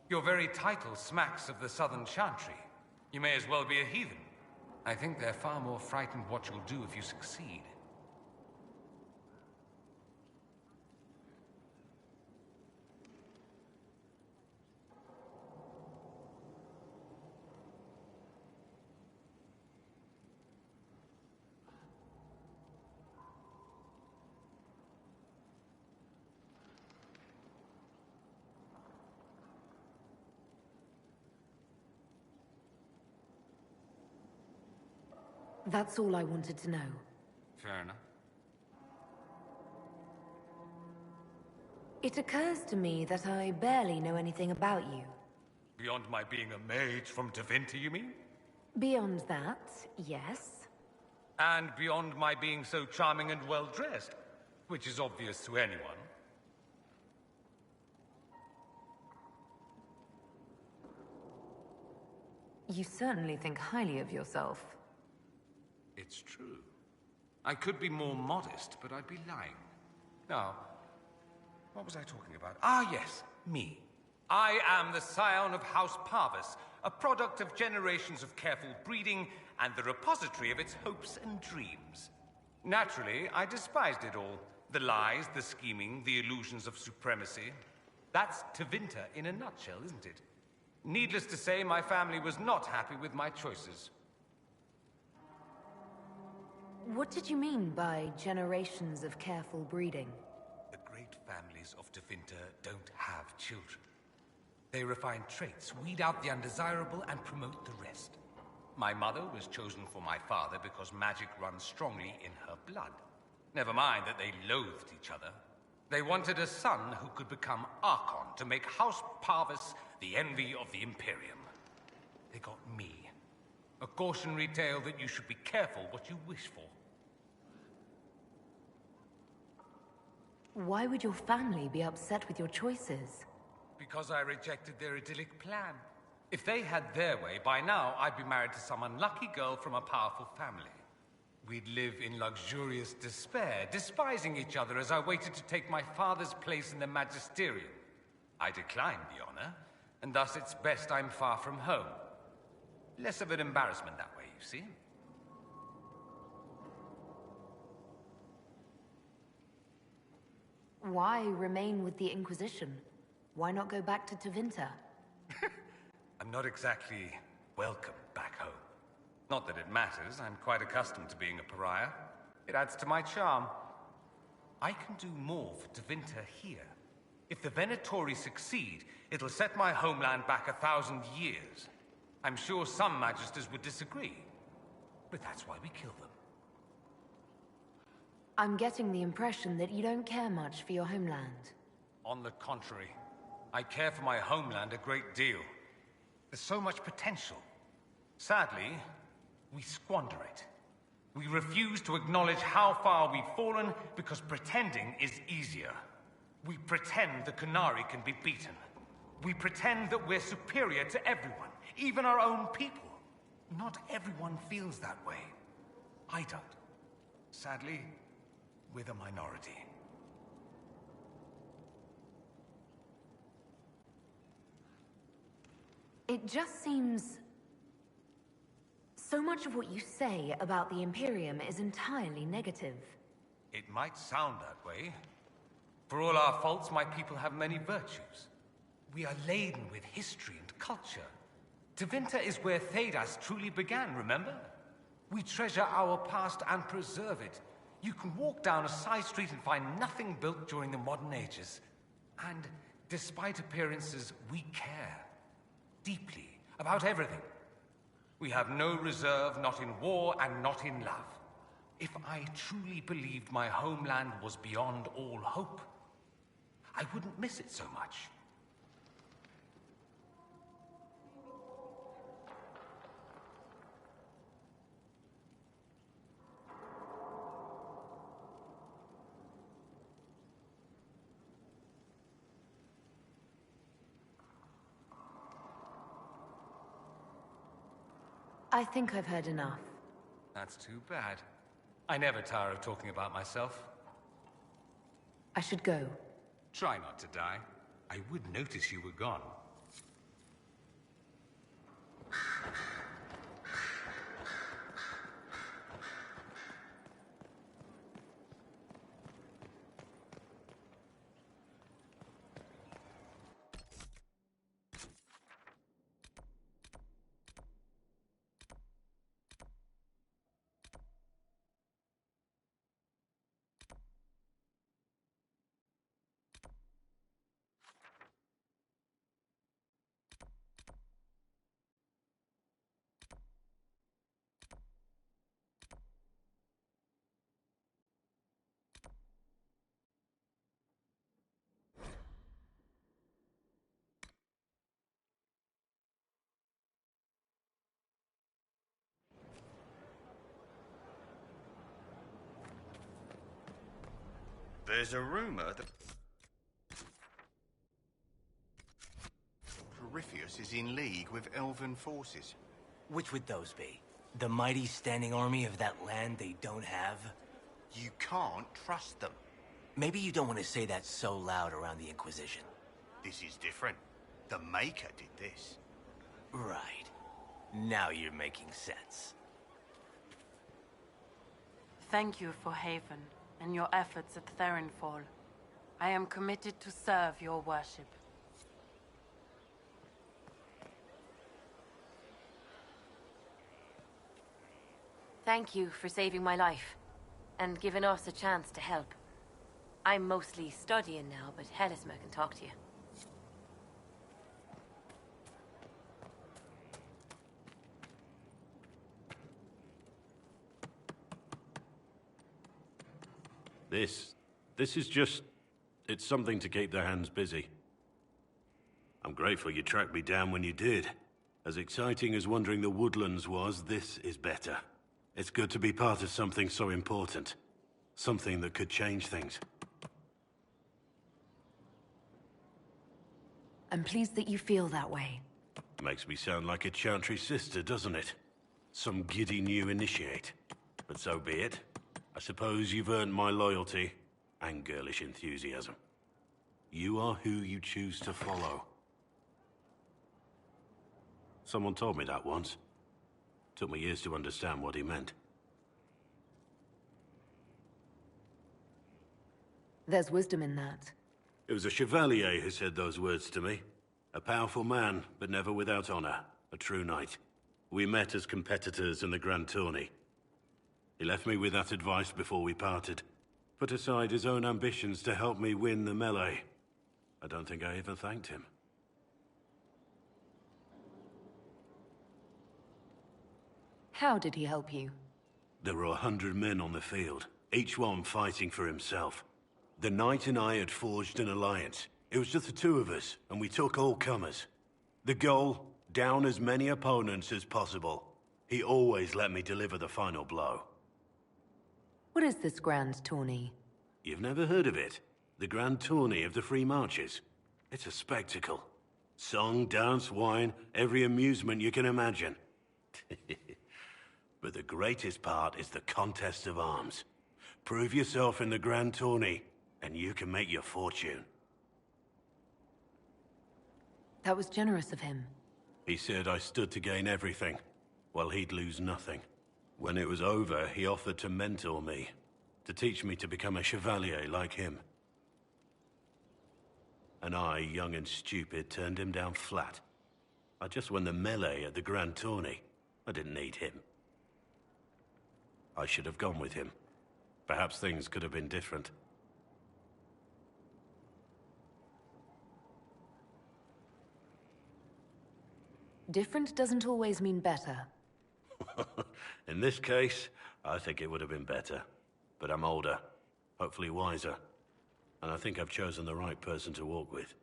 S16: Your very title smacks of the Southern Chantry. You may as well be a heathen. I think they're far more frightened what you'll do if you succeed.
S3: That's all I wanted to know.
S16: Fair enough.
S3: It occurs to me that I barely know anything about you.
S16: Beyond my being a mage from Tevinter, you mean?
S3: Beyond that, yes.
S16: And beyond my being so charming and well-dressed, which is obvious to anyone.
S3: You certainly think highly of yourself.
S16: It's true. I could be more modest, but I'd be lying. Now, what was I talking about? Ah, yes, me. I am the scion of House Parvis, a product of generations of careful breeding and the repository of its hopes and dreams. Naturally, I despised it all. The lies, the scheming, the illusions of supremacy. That's Tevinter in a nutshell, isn't it? Needless to say, my family was not happy with my choices.
S3: What did you mean by generations of careful breeding?
S16: The great families of Tevinter don't have children. They refine traits, weed out the undesirable, and promote the rest. My mother was chosen for my father because magic runs strongly in her blood. Never mind that they loathed each other. They wanted a son who could become Archon to make House Parvis the envy of the Imperium. They got me. A cautionary tale that you should be careful what you wish for.
S3: Why would your family be upset with your choices?
S16: Because I rejected their idyllic plan. If they had their way, by now I'd be married to some unlucky girl from a powerful family. We'd live in luxurious despair, despising each other as I waited to take my father's place in the magisterium. I declined the honor, and thus it's best I'm far from home. Less of an embarrassment that way, you see.
S3: Why remain with the Inquisition? Why not go back to Tevinter?
S16: I'm not exactly welcome back home. Not that it matters, I'm quite accustomed to being a pariah. It adds to my charm. I can do more for Tevinter here. If the Venatori succeed, it'll set my homeland back 1,000 years. I'm sure some Magisters would disagree, but that's why we kill them.
S3: I'm getting the impression that you don't care much for your homeland.
S16: On the contrary, I care for my homeland a great deal. There's so much potential. Sadly, we squander it. We refuse to acknowledge how far we've fallen because pretending is easier. We pretend the Qunari can be beaten. We pretend that we're superior to everyone, even our own people. Not everyone feels that way. I don't. Sadly, we're the minority.
S3: It just seems... so much of what you say about the Imperium is entirely negative.
S16: It might sound that way. For all our faults, my people have many virtues. We are laden with history and culture. Tevinter is where Thedas truly began, remember? We treasure our past and preserve it. You can walk down a side street and find nothing built during the modern ages. And despite appearances, we care. Deeply. About everything. We have no reserve, not in war and not in love. If I truly believed my homeland was beyond all hope, I wouldn't miss it so much.
S3: I think I've heard enough.
S16: That's too bad. I never tire of talking about myself.
S3: I should go.
S16: Try not to die. I would notice you were gone.
S14: There's a rumor that Corypheus is in league with elven forces.
S17: Which would those be? The mighty standing army of that land they don't have?
S14: You can't trust them.
S17: Maybe you don't want to say that so loud around the Inquisition.
S14: This is different. The Maker did this.
S17: Right. Now you're making sense.
S13: Thank you for Haven and your efforts at Therenfall. I am committed to serve your worship.
S6: Thank you for saving my life, and giving us a chance to help. I'm mostly studying now, but Helisma can talk to you.
S18: This is just... it's something to keep their hands busy. I'm grateful you tracked me down when you did. As exciting as wandering the woodlands was, this is better. It's good to be part of something so important. Something that could change things.
S3: I'm pleased that you feel that way.
S18: Makes me sound like a Chantry sister, doesn't it? Some giddy new initiate. But so be it. I suppose you've earned my loyalty and girlish enthusiasm. You are who you choose to follow. Someone told me that once. Took me years to understand what he meant.
S3: There's wisdom in that.
S18: It was a Chevalier who said those words to me. A powerful man, but never without honor. A true knight. We met as competitors in the Grand Tourney. He left me with that advice before we parted. Put aside his own ambitions to help me win the melee. I don't think I even thanked him.
S3: How did he help you?
S18: There were 100 men on the field, each one fighting for himself. The knight and I had forged an alliance. It was just the two of us, and we took all comers. The goal, down as many opponents as possible. He always let me deliver the final blow.
S3: What is this Grand Tourney?
S18: You've never heard of it? The Grand Tourney of the Free Marches. It's a spectacle. Song, dance, wine, every amusement you can imagine. But the greatest part is the contest of arms. Prove yourself in the Grand Tourney, and you can make your fortune.
S3: That was generous of him.
S18: He said I stood to gain everything, while he'd lose nothing. When it was over, he offered to mentor me, to teach me to become a Chevalier like him. And I, young and stupid, turned him down flat. I just won the melee at the Grand Tourney. I didn't need him. I should have gone with him. Perhaps things could have been different.
S3: Different doesn't always mean better.
S18: In this case, I think it would have been better. But I'm older, hopefully wiser. And I think I've chosen the right person to walk with.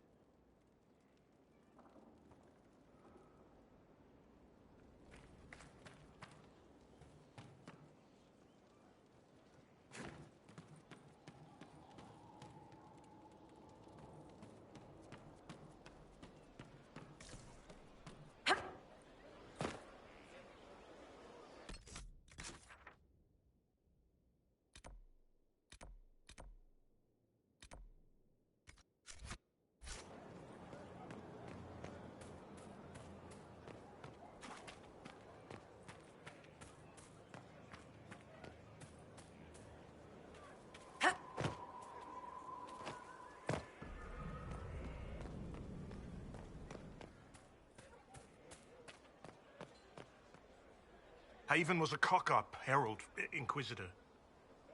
S5: Haven was a cock-up, Herald, Inquisitor.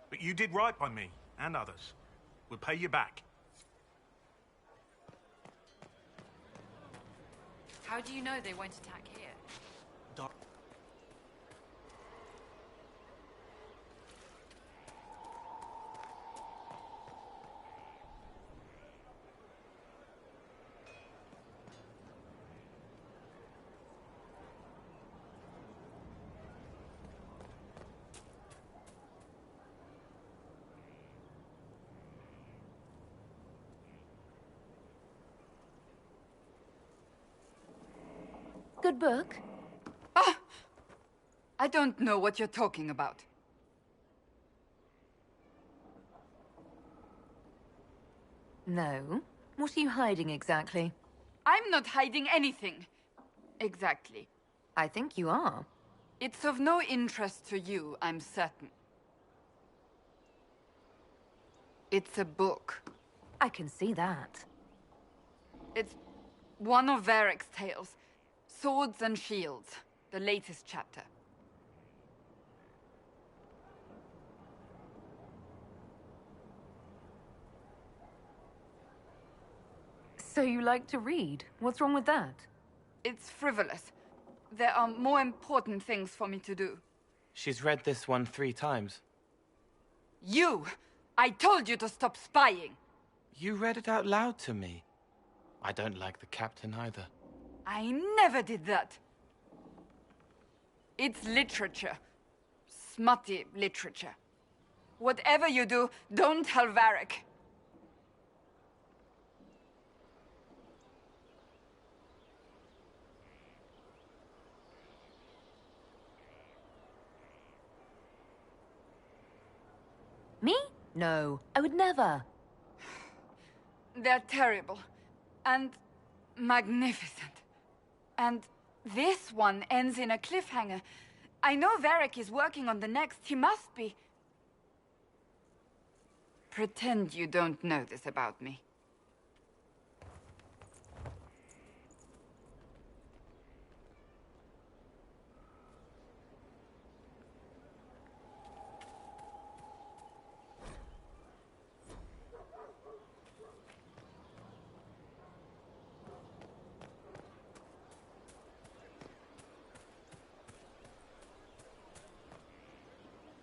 S5: But you did right by me, and others. We'll pay you back.
S13: How do you know they won't attack here?
S3: Good book?
S19: Ah! I don't know what you're talking about.
S3: No. What are you hiding exactly?
S19: I'm not hiding anything. Exactly.
S3: I think you are.
S19: It's of no interest to you, I'm certain. It's a book.
S3: I can see that.
S19: It's one of Varric's tales. Swords and Shields, the latest chapter.
S3: So you like to read? What's wrong with that?
S19: It's frivolous. There are more important things for me to do.
S17: She's read this one 3 times.
S19: You! I told you to stop spying!
S17: You read it out loud to me. I don't like the captain either.
S19: I never did that. It's literature. Smutty literature. Whatever you do, don't tell Varric.
S3: Me? No, I would never.
S19: They're terrible. And magnificent. And this one ends in a cliffhanger. I know Varric is working on the next. He must be. Pretend you don't know this about me.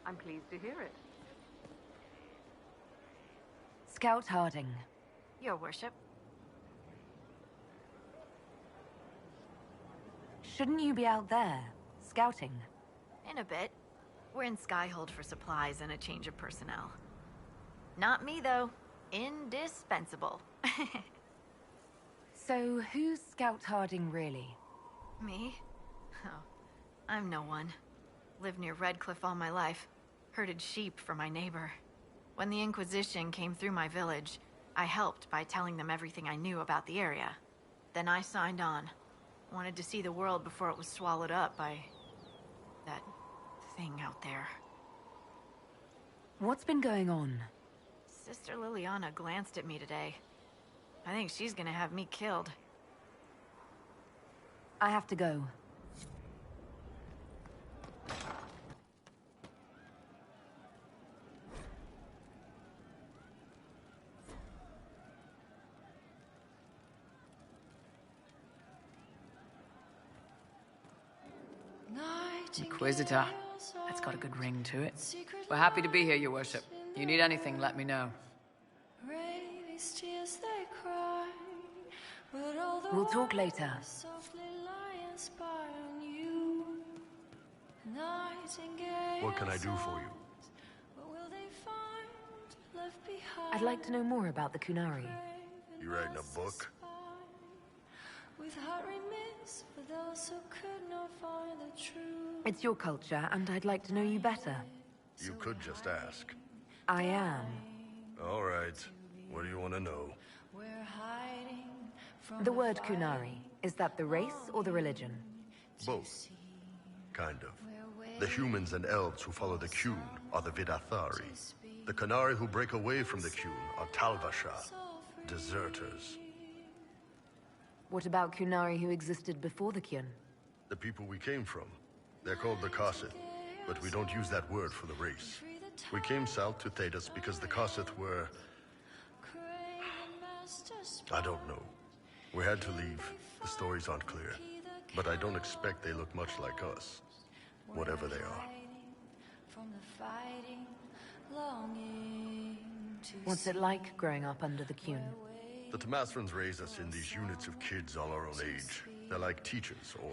S4: I'm pleased to hear it.
S3: Scout Harding.
S6: Your worship.
S3: Shouldn't you be out there, scouting?
S6: In a bit. We're in Skyhold for supplies and a change of personnel. Not me, though. Indispensable.
S3: So, who's Scout Harding really?
S6: Me? Oh, I'm no one. Lived near Redcliffe all my life. Herded sheep for my neighbor. When the Inquisition came through my village, I helped by telling them everything I knew about the area. Then I signed on. Wanted to see the world before it was swallowed up by that thing out there.
S3: What's been going on?
S6: Sister Liliana glanced at me today. I think she's gonna have me killed.
S3: I have to go.
S20: Inquisitor. That's got a good ring to it. We're happy to be here, Your Worship. You need anything, let me know.
S3: We'll talk later.
S1: What can I do for you?
S3: I'd like to know more about the Qunari.
S1: You writing a book?
S3: It's your culture, and I'd like to know you better.
S1: You could just ask.
S3: I am.
S1: All right. What do you want to know?
S3: The word Qunari, is that the race or the religion?
S1: Both. Kind of. The humans and elves who follow the Qun are the Vidathari. The Qunari who break away from the Qun are Talvasha, deserters.
S3: What about Qunari who existed before the Qun?
S1: The people we came from. They're called the Kasith, but we don't use that word for the race. We came south to Thedas because the Kasith were... I don't know. We had to leave. The stories aren't clear. But I don't expect they look much like us. Whatever they are.
S3: What's it like growing up under the Qun?
S1: The Tamasrans raise us in these units of kids all our own age. They're like teachers or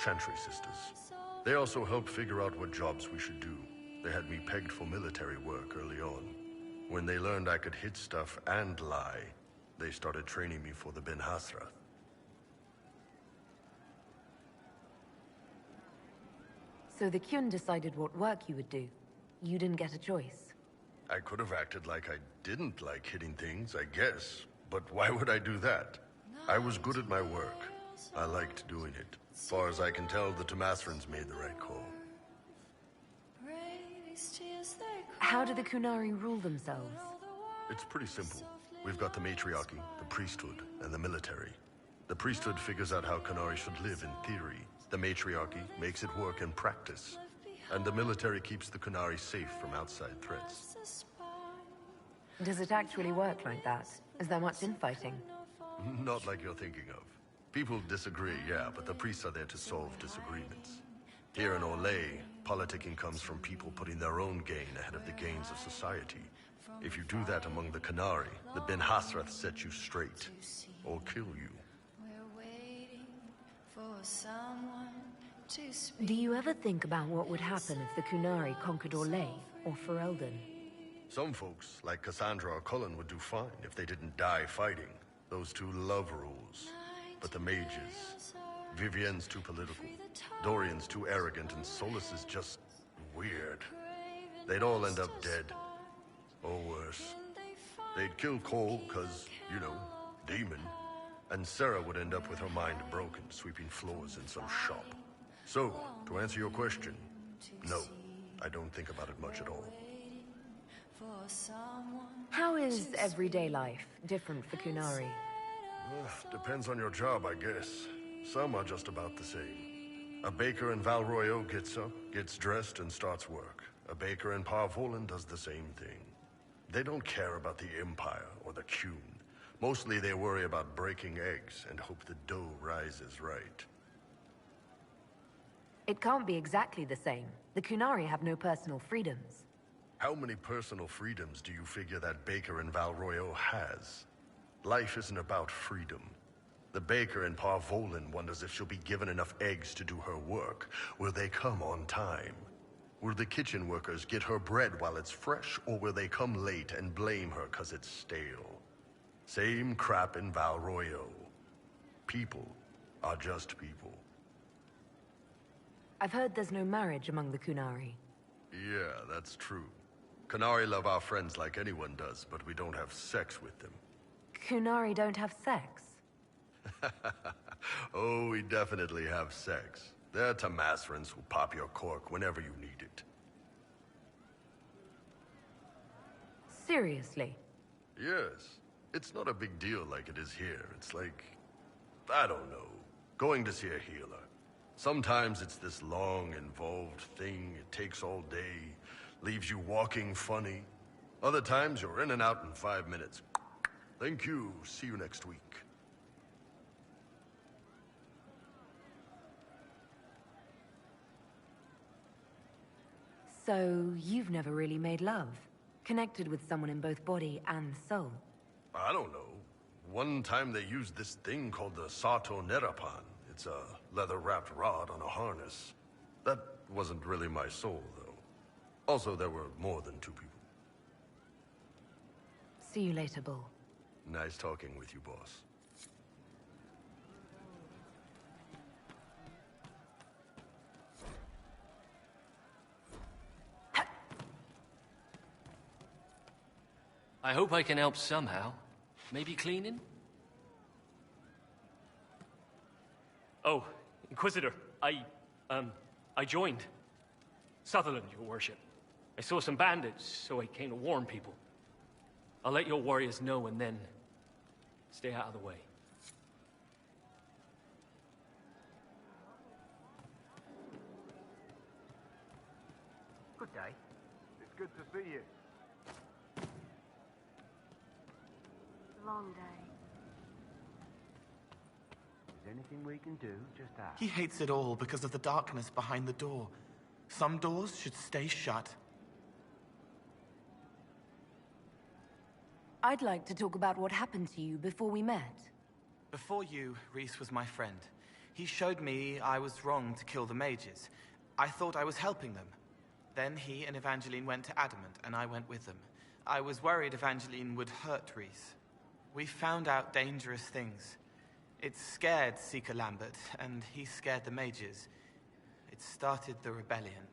S1: chantry sisters. They also help figure out what jobs we should do. They had me pegged for military work early on. When they learned I could hit stuff and lie, they started training me for the Ben Hasrath.
S3: So the Qun decided what work you would do. You didn't get a choice.
S1: I could have acted like I didn't like hitting things, I guess. But why would I do that? I was good at my work. I liked doing it. As far as I can tell, the Tamasrans made the right call.
S3: How do the Qunari rule themselves?
S1: It's pretty simple. We've got the matriarchy, the priesthood, and the military. The priesthood figures out how Qunari should live in theory. The matriarchy makes it work in practice. And the military keeps the Qunari safe from outside threats.
S3: Does it actually work like that? Is there much infighting?
S1: Not like you're thinking of. People disagree, yeah, but the priests are there to solve disagreements. Here in Orlais, politicking comes from people putting their own gain ahead of the gains of society. If you do that among the Qunari, the Ben Hasrath set you straight, or kill you.
S3: Do you ever think about what would happen if the Qunari conquered Orlais or Ferelden?
S1: Some folks, like Cassandra or Cullen, would do fine if they didn't die fighting. Those two love rules. But the mages... Vivienne's too political. Dorian's too arrogant, and Solus is just... weird. They'd all end up dead. Or worse. They'd kill Cole, cause, you know, demon. And Sarah would end up with her mind broken, sweeping floors in some shop. So, to answer your question, no, I don't think about it much at all.
S3: How is everyday life different for Qunari?
S1: Depends on your job, I guess. Some are just about the same. A baker in Val Royeaux gets up, gets dressed, and starts work. A baker in Par Vollen does the same thing. They don't care about the Empire or the Qun. Mostly they worry about breaking eggs and hope the dough rises right.
S3: It can't be exactly the same. The Qunari have no personal freedoms.
S1: How many personal freedoms do you figure that baker in Val Royeaux has? Life isn't about freedom. The baker in Par Vollen wonders if she'll be given enough eggs to do her work. Will they come on time? Will the kitchen workers get her bread while it's fresh, or will they come late and blame her 'cause it's stale? Same crap in Val Royeaux. People are just people.
S3: I've heard there's no marriage among the Qunari.
S1: Yeah, that's true. Qunari love our friends like anyone does, but we don't have sex with them.
S3: Qunari don't have sex?
S1: Oh, we definitely have sex. They're Tamasrans who pop your cork whenever you need it.
S3: Seriously?
S1: Yes. It's not a big deal like it is here. It's like, I don't know, going to see a healer. Sometimes it's this long, involved thing. It takes all day, leaves you walking funny. Other times you're in and out in 5 minutes. Thank you. See you next week.
S3: So, you've never really made love? Connected with someone in both body and soul?
S1: I don't know. One time they used this thing called the Sato Nerapan. It's a leather-wrapped rod on a harness. That wasn't really my soul, though. Also, there were more than 2 people.
S3: See you later, Bull.
S1: Nice talking with you, boss.
S21: I hope I can help somehow. Maybe cleaning?
S22: Oh, Inquisitor, I joined. Sutherland, your worship. I saw some bandits, so I came to warn people. I'll let your warriors know and then stay out of the way.
S11: Good day.
S23: It's good to see you.
S2: Long day.
S11: Is there anything we can do? Just ask.
S10: He hates it all because of the darkness behind the door. Some doors should stay shut.
S3: I'd like to talk about what happened to you before we met.
S10: Before you, Rhys was my friend. He showed me I was wrong to kill the mages. I thought I was helping them. Then he and Evangeline went to Adamant, and I went with them. I was worried Evangeline would hurt Rhys. We found out dangerous things. It scared Seeker Lambert, and he scared the mages. It started the rebellion.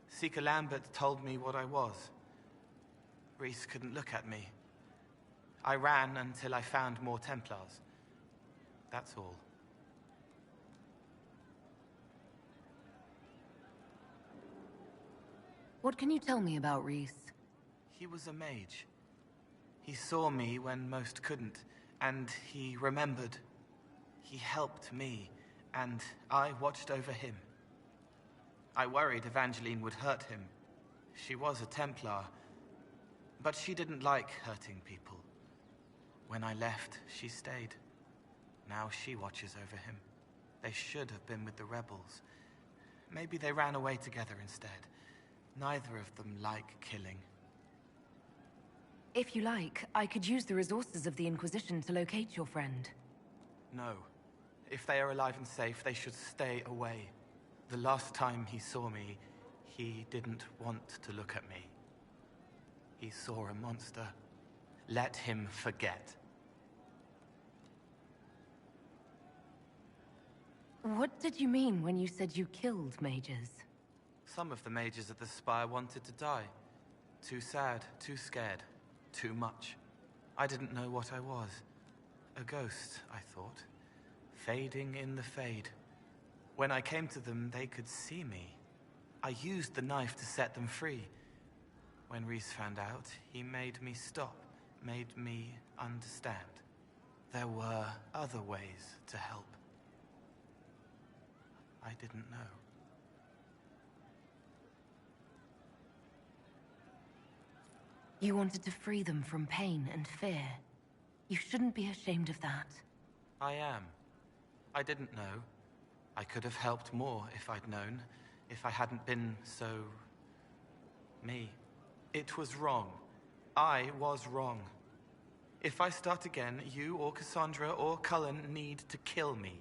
S10: Seeker Lambert told me what I was. Rhys couldn't look at me. I ran until I found more Templars. That's all.
S3: What can you tell me about Rhys?
S10: He was a mage. He saw me when most couldn't, and he remembered. He helped me, and I watched over him. I worried Evangeline would hurt him. She was a Templar, but she didn't like hurting people. When I left, she stayed. Now she watches over him. They should have been with the rebels. Maybe they ran away together instead. Neither of them like killing.
S3: If you like, I could use the resources of the Inquisition to locate your friend.
S10: No. If they are alive and safe, they should stay away. The last time he saw me, he didn't want to look at me. He saw a monster. Let him forget.
S3: What did you mean when you said you killed mages?
S10: Some of the mages at the Spire wanted to die. Too sad, too scared, too much. I didn't know what I was. A ghost, I thought. Fading in the fade. When I came to them, they could see me. I used the knife to set them free. When Rhys found out, he made me stop, made me understand. There were other ways to help. I didn't know.
S3: You wanted to free them from pain and fear. You shouldn't be ashamed of that.
S10: I am. I didn't know. I could have helped more if I'd known. If I hadn't been so... me. It was wrong. I was wrong. If I start again, you or Cassandra or Cullen need to kill me.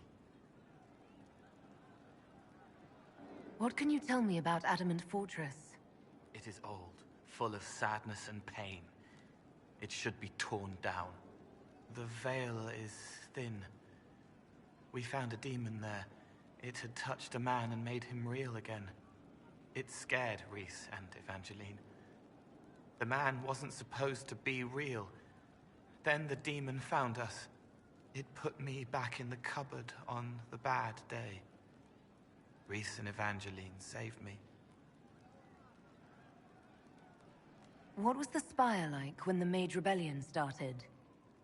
S3: What can you tell me about Adamant Fortress?
S10: It is old, full of sadness and pain. It should be torn down. The veil is thin. We found a demon there. It had touched a man and made him real again. It scared Rhys and Evangeline. The man wasn't supposed to be real. Then the demon found us. It put me back in the cupboard on the bad day. Rhys and Evangeline saved me.
S3: What was the Spire like when the Mage Rebellion started?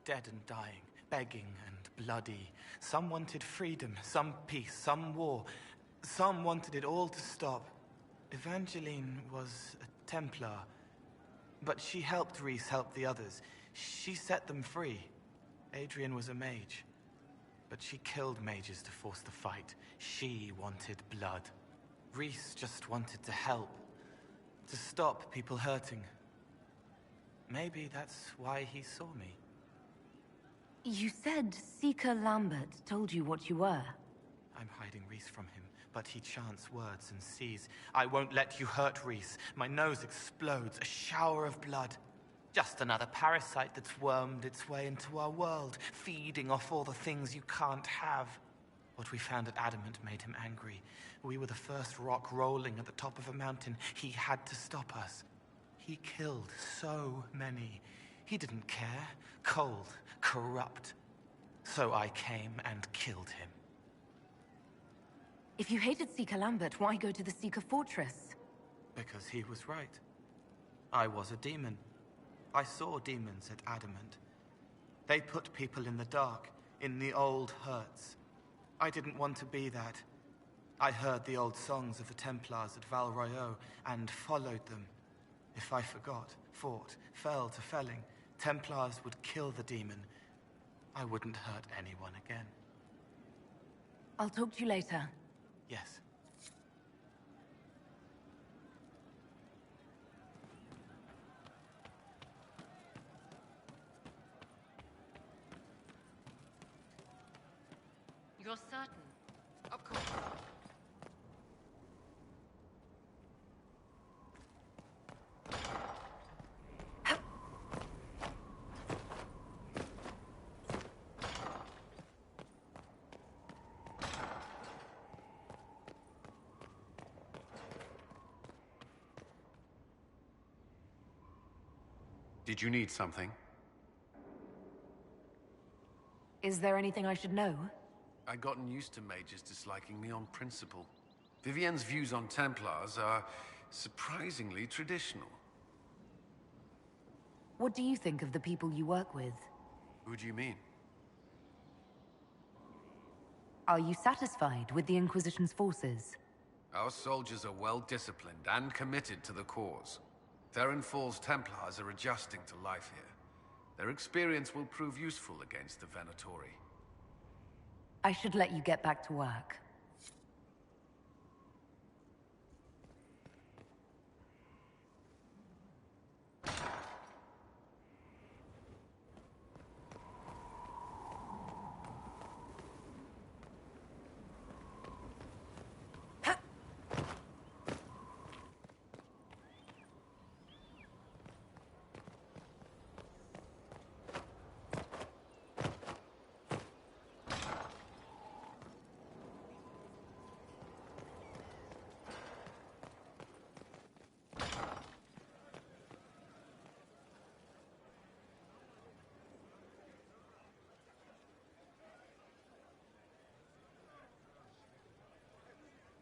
S10: Dead and dying, begging and bloody. Some wanted freedom, some peace, some war. Some wanted it all to stop. Evangeline was a Templar, but she helped Rhys help the others. She set them free. Adrian was a mage, but she killed mages to force the fight. She wanted blood. Rhys just wanted to help. To stop people hurting. Maybe that's why he saw me.
S3: You said Seeker Lambert told you what you were.
S10: I'm hiding Rhys from him, but he chants words and sees. I won't let you hurt Rhys. My nose explodes, a shower of blood. Just another parasite that's wormed its way into our world, feeding off all the things you can't have. What we found at Adamant made him angry. We were the first rock rolling at the top of a mountain. He had to stop us. He killed so many. He didn't care. Cold, corrupt. So I came and killed him.
S3: If you hated Seeker Lambert, why go to the Seeker Fortress?
S10: Because he was right. I was a demon. I saw demons at Adamant. They put people in the dark, in the old hurts. I didn't want to be that. I heard the old songs of the Templars at Val Royeaux and followed them. If I forgot, fought, fell to felling, Templars would kill the demon. I wouldn't hurt anyone again.
S3: I'll talk to you later.
S10: Yes.
S6: You're certain? Of course.
S8: Did you need something?
S3: Is there anything I should know?
S8: I'd gotten used to mages disliking me on principle. Vivienne's views on Templars are surprisingly traditional.
S3: What do you think of the people you work with?
S8: Who do you mean?
S3: Are you satisfied with the Inquisition's forces?
S8: Our soldiers are well disciplined and committed to the cause. Theron Fall's Templars are adjusting to life here. Their experience will prove useful against the Venatori.
S3: I should let you get back to work.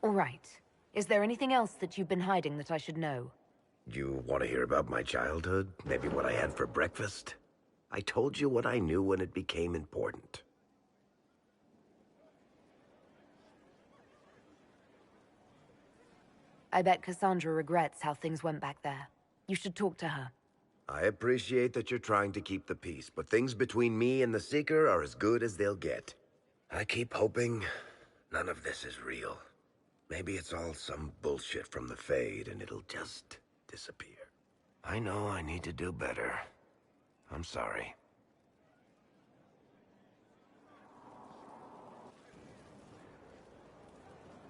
S3: All right. Is there anything else that you've been hiding that I should know?
S7: You want to hear about my childhood? Maybe what I had for breakfast? I told you what I knew when it became important.
S3: I bet Cassandra regrets how things went back there. You should talk to her.
S7: I appreciate that you're trying to keep the peace, but things between me and the Seeker are as good as they'll get. I keep hoping none of this is real. Maybe it's all some bullshit from the Fade and it'll just disappear. I know I need to do better. I'm sorry.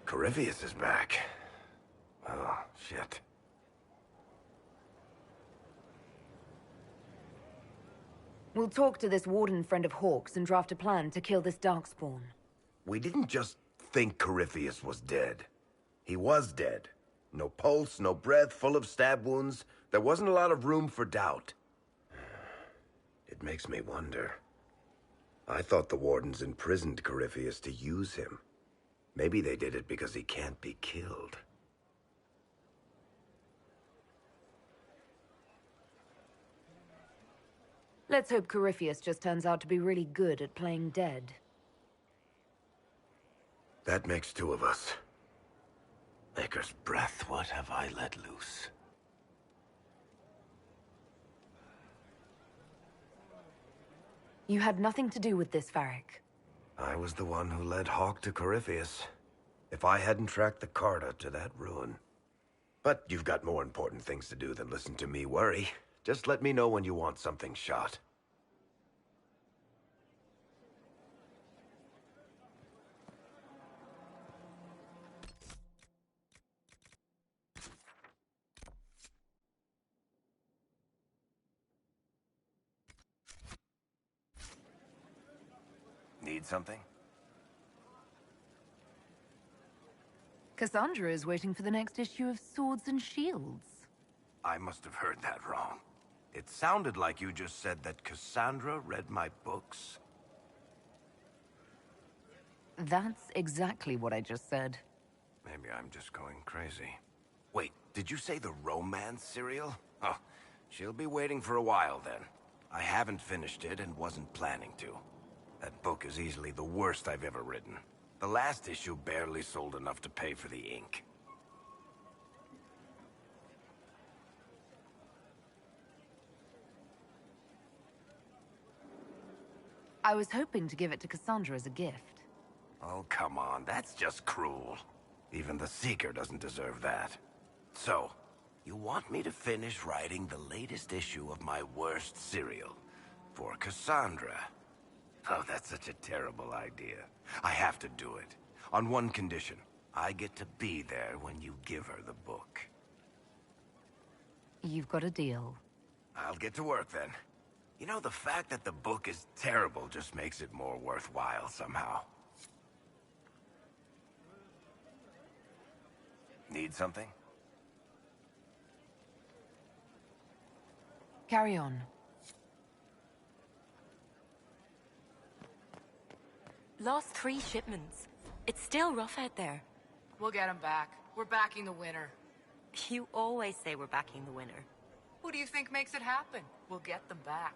S7: Corypheus is back. Oh, shit.
S3: We'll talk to this warden friend of Hawke's and draft a plan to kill this Darkspawn.
S7: We didn't just think Corypheus was dead. He was dead. No pulse, no breath, full of stab wounds. There wasn't a lot of room for doubt. It makes me wonder. I thought the wardens imprisoned Corypheus to use him. Maybe they did it because he can't be killed.
S3: Let's hope Corypheus just turns out to be really good at playing dead.
S7: That makes two of us. Maker's breath, what have I let loose?
S3: You had nothing to do with this, Varric.
S7: I was the one who led Hawke to Corypheus. If I hadn't tracked the Carta to that ruin. But you've got more important things to do than listen to me worry. Just let me know when you want something shot. Need something?
S3: Cassandra is waiting for the next issue of Swords and Shields.
S7: I must have heard that wrong. It sounded like you just said that Cassandra read my books.
S3: That's exactly what I just said.
S7: Maybe I'm just going crazy. Wait, did you say the romance serial? Oh, she'll be waiting for a while then. I haven't finished it and wasn't planning to. That book is easily the worst I've ever written. The last issue barely sold enough to pay for the ink.
S3: I was hoping to give it to Cassandra as a gift.
S7: Oh, come on, that's just cruel. Even the Seeker doesn't deserve that. So, you want me to finish writing the latest issue of my worst serial for Cassandra? Oh, that's such a terrible idea. I have to do it. On one condition. I get to be there when you give her the book.
S3: You've got a deal.
S7: I'll get to work then. You know, the fact that the book is terrible just makes it more worthwhile somehow. Need something?
S3: Carry on.
S6: Lost 3 shipments. It's still rough out there.
S20: We'll get them back. We're backing the winner.
S6: You always say we're backing the winner.
S20: Who do you think makes it happen? We'll get them back.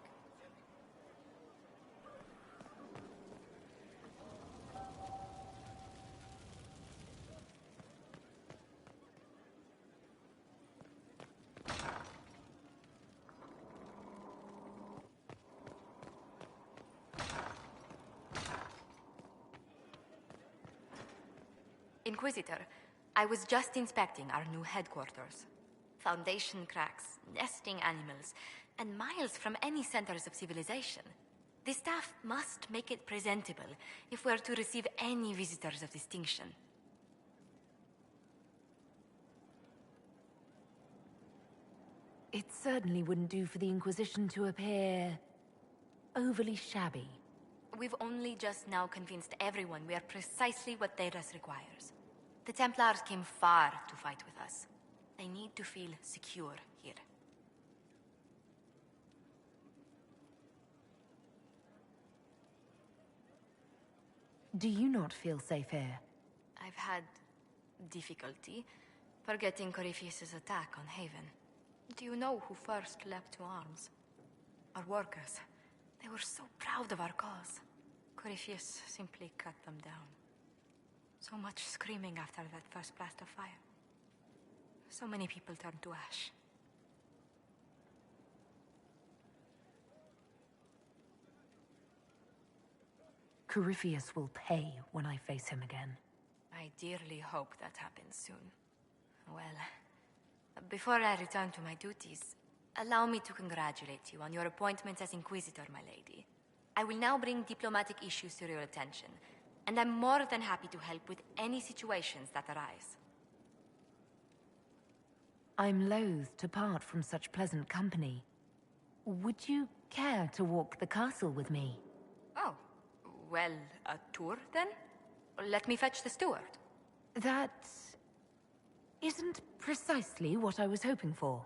S6: Inquisitor, I was just inspecting our new headquarters. Foundation cracks, nesting animals, and miles from any centers of civilization. The staff must make it presentable if we're to receive any visitors of distinction.
S3: It certainly wouldn't do for the Inquisition to appear overly shabby.
S6: We've only just now convinced everyone we are precisely what Thedas requires. The Templars came far to fight with us. They need to feel secure here.
S3: Do you not feel safe here?
S6: I've had difficulty forgetting Corypheus' attack on Haven. Do you know who first leapt to arms? Our workers. They were so proud of our cause. Corypheus simply cut them down. So much screaming after that first blast of fire. So many people turned to ash.
S3: Corypheus will pay when I face him again.
S6: I dearly hope that happens soon. Well, before I return to my duties, allow me to congratulate you on your appointment as Inquisitor, my lady. I will now bring diplomatic issues to your attention, and I'm more than happy to help with any situations that arise.
S3: I'm loath to part from such pleasant company. Would you care to walk the castle with me?
S6: Oh, well, a tour then? Let me fetch the steward.
S3: That isn't precisely what I was hoping for.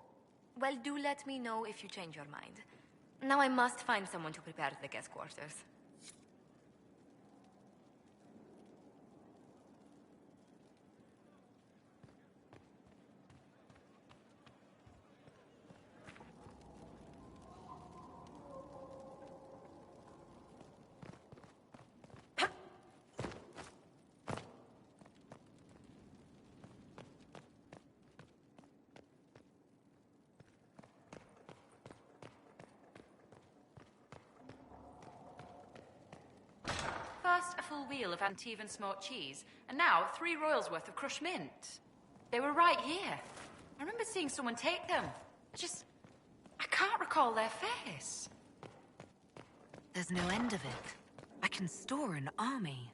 S6: Well, do let me know if you change your mind. Now I must find someone to prepare the guest quarters.
S9: First, a full wheel of Antivan smoked cheese, and now 3 royals worth of crushed mint. They were right here. I remember seeing someone take them. I can't recall their face.
S3: There's no end of it. I can store an army.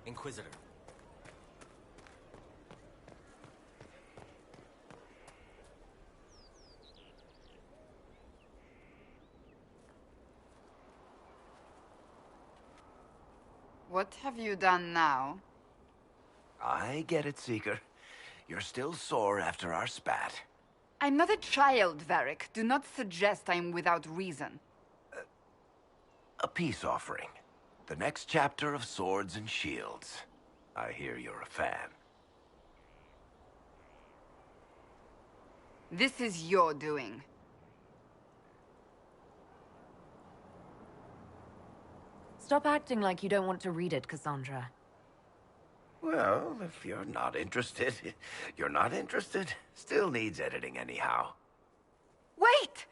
S17: Inquisitor.
S19: What have you done now?
S7: I get it, Seeker. You're still sore after our spat.
S19: I'm not a child, Varric. Do not suggest I'm without reason.
S7: A peace offering. The next chapter of Swords and Shields. I hear you're a fan.
S19: This is your doing.
S3: Stop acting like you don't want to read it, Cassandra.
S7: Well, if you're not interested, you're not interested. Still needs editing anyhow.
S19: Wait!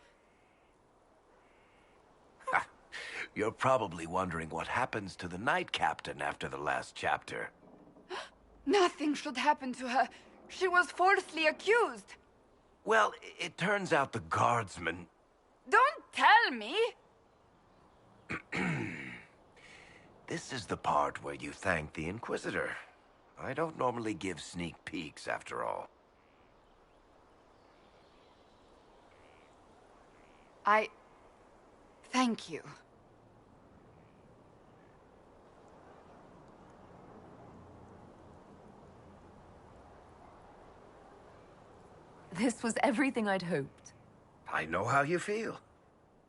S7: You're probably wondering what happens to the Knight Captain after the last chapter.
S19: Nothing should happen to her. She was falsely accused.
S7: Well, it turns out the guardsmen...
S19: Don't tell me!
S7: This is the part where you thank the Inquisitor. I don't normally give sneak peeks, after all.
S19: Thank you.
S3: This was everything I'd hoped.
S7: I know how you feel.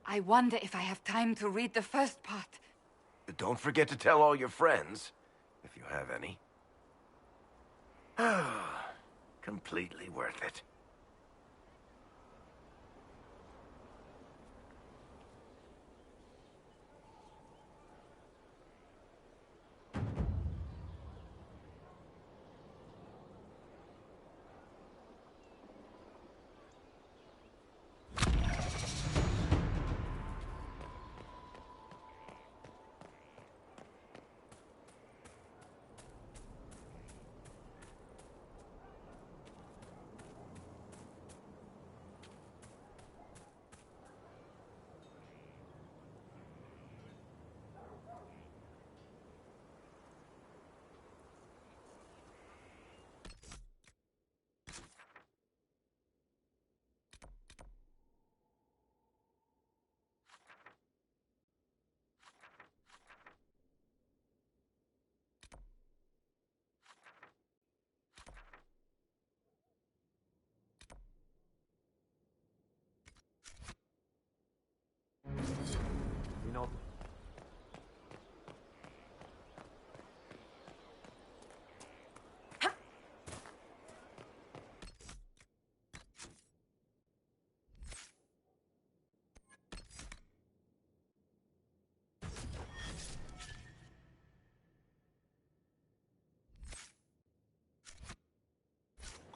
S19: I wonder if I have time to read the first part.
S7: Don't forget to tell all your friends, if you have any. Completely worth it.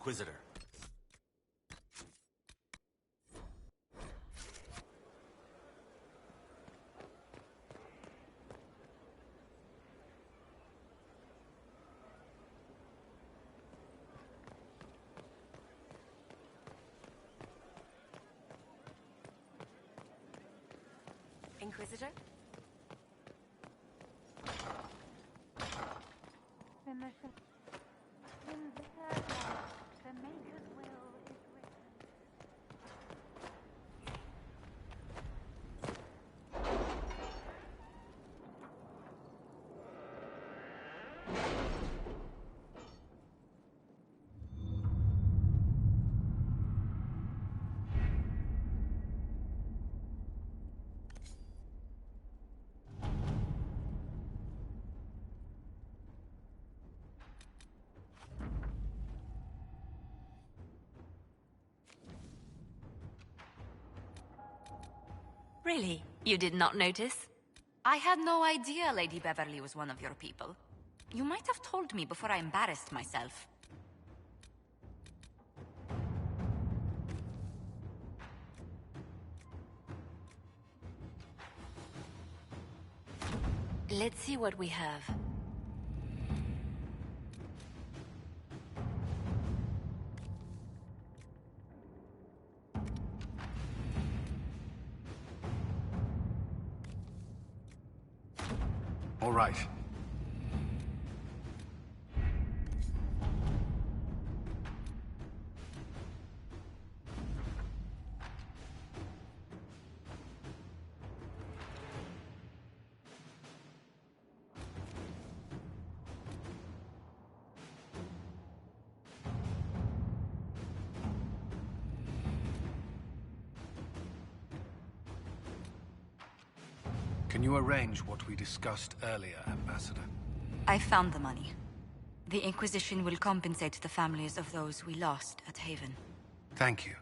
S17: Inquisitor.
S6: Inquisitor?
S2: In the third life, the Maker's will is written.
S6: Really? You did not notice? I had no idea Lady Beverly was one of your people. You might have told me before I embarrassed myself. Let's see what we have.
S8: All right. Can you arrange what we discussed earlier, Ambassador?
S6: I found the money. The Inquisition will compensate the families of those we lost at Haven.
S8: Thank you.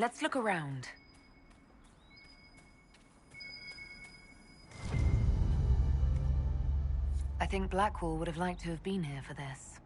S4: Let's look around. I think Blackwall would have liked to have been here for this.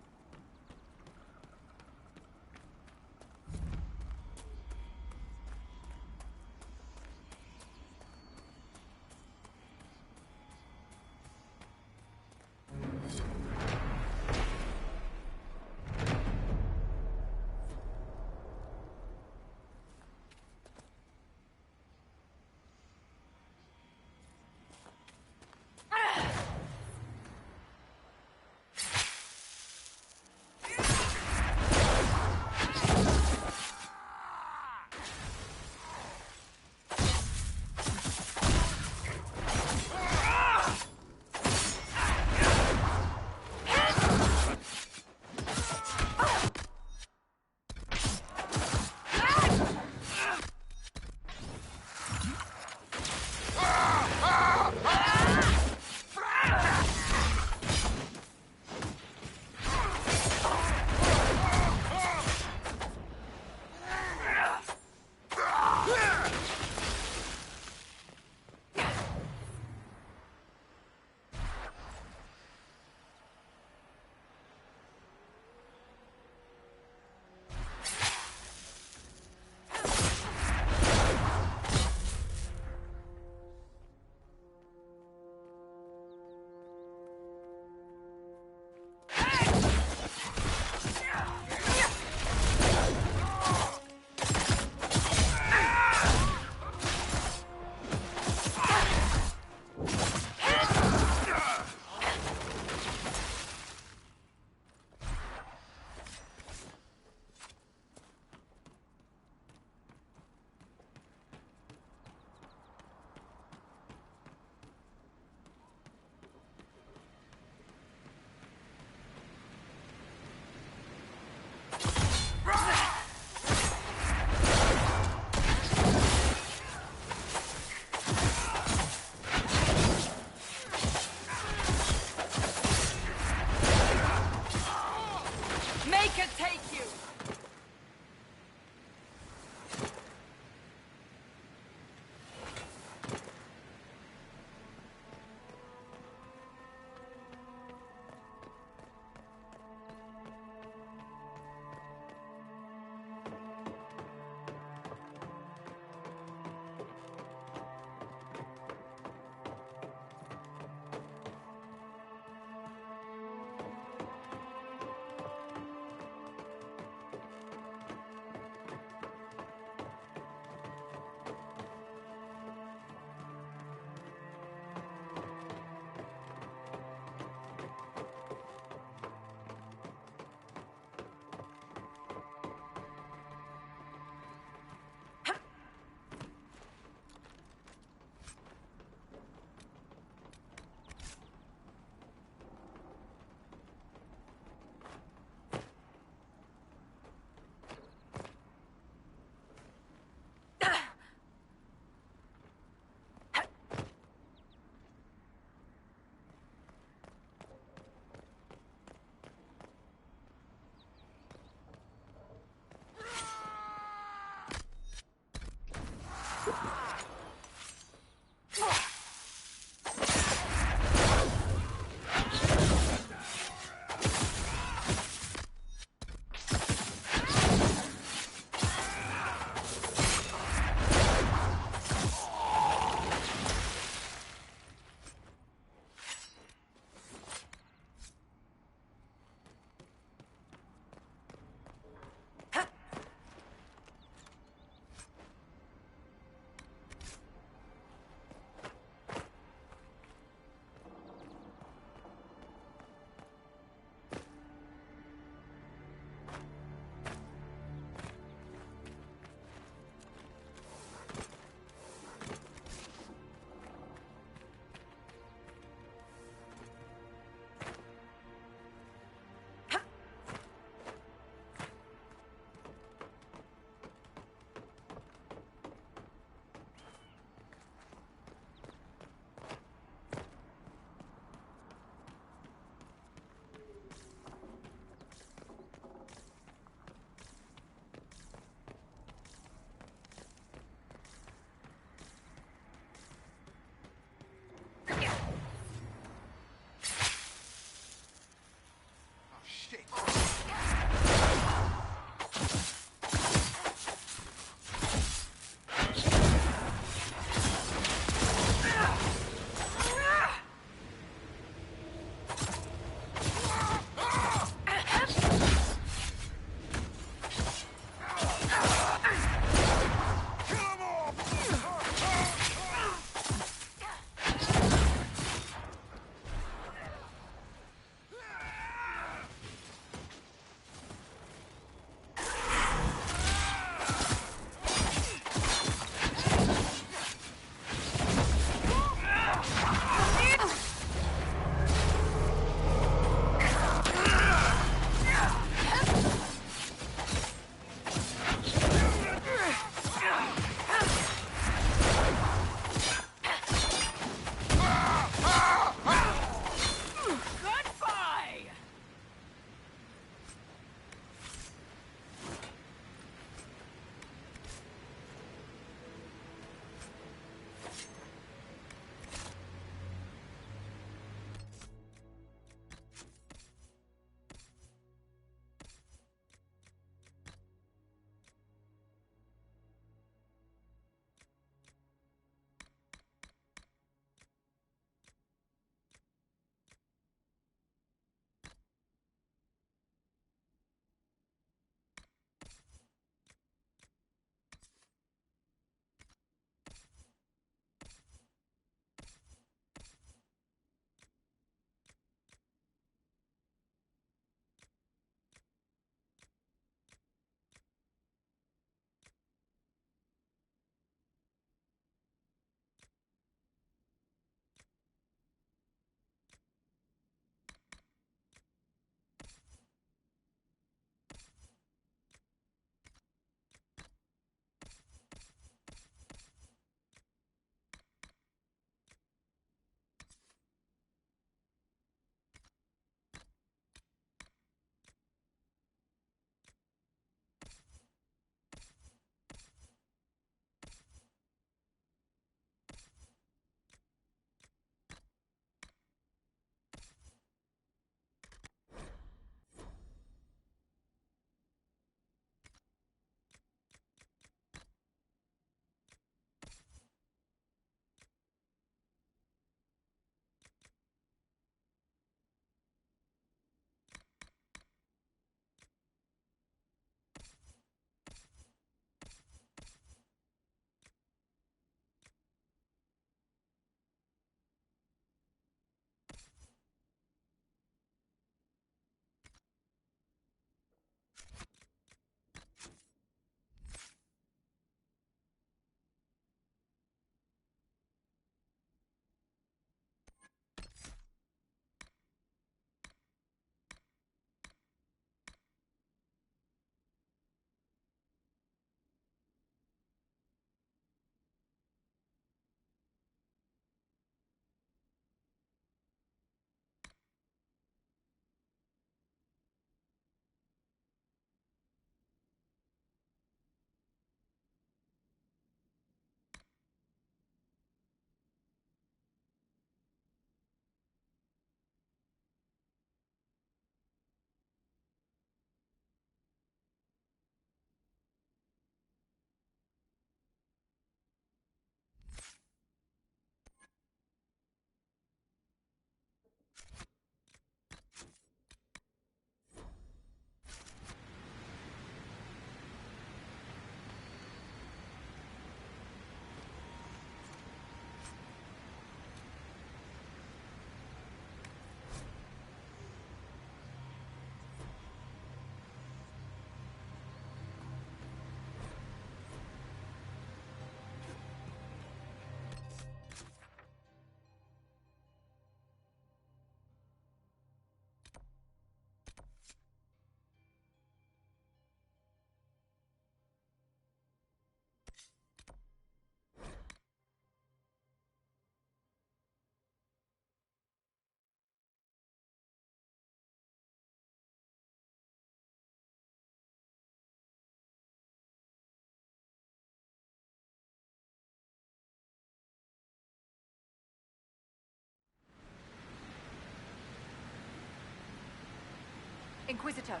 S4: Inquisitor.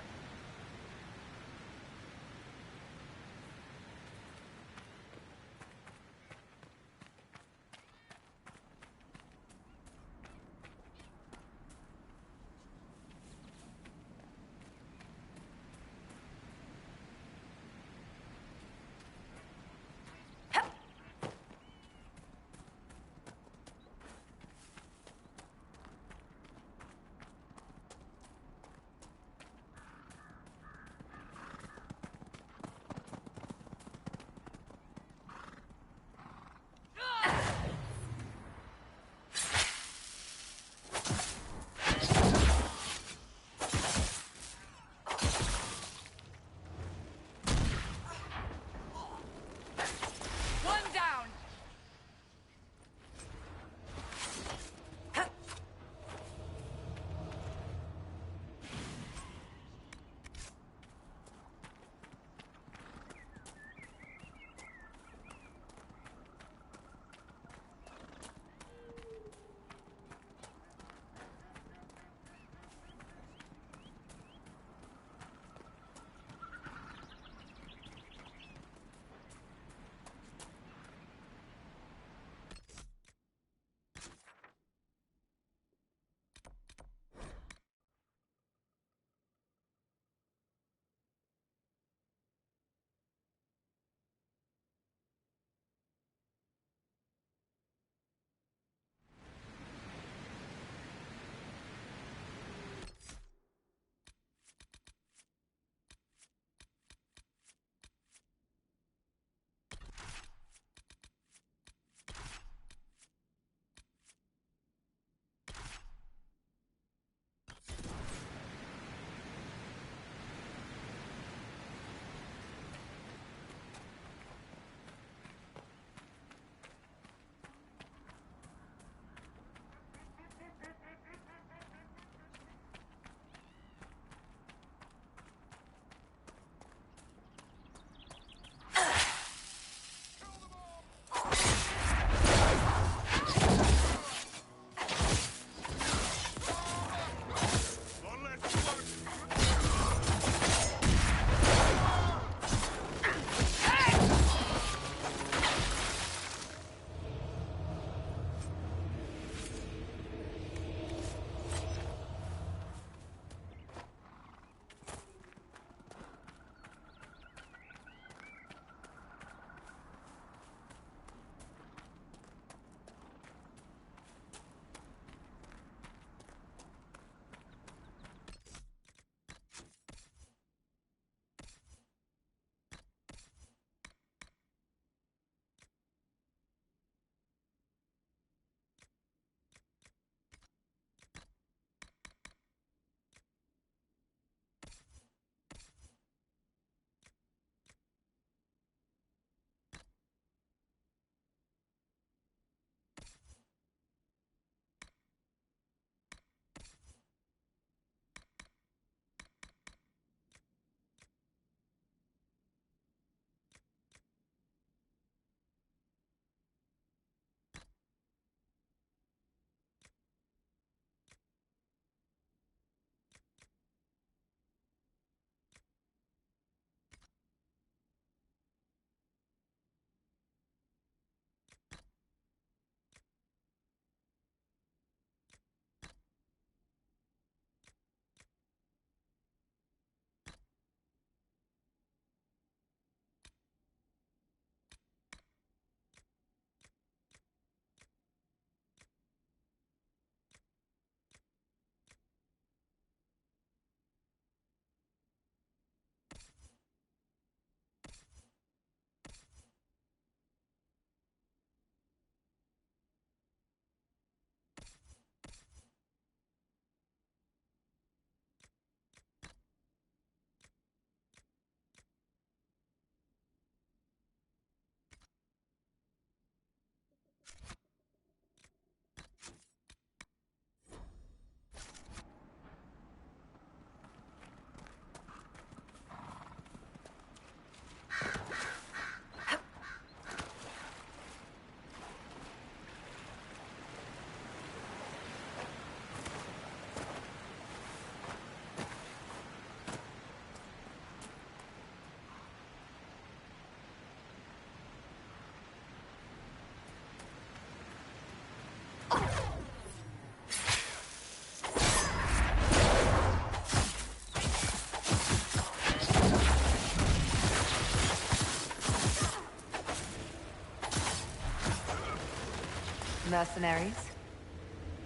S3: Mercenaries?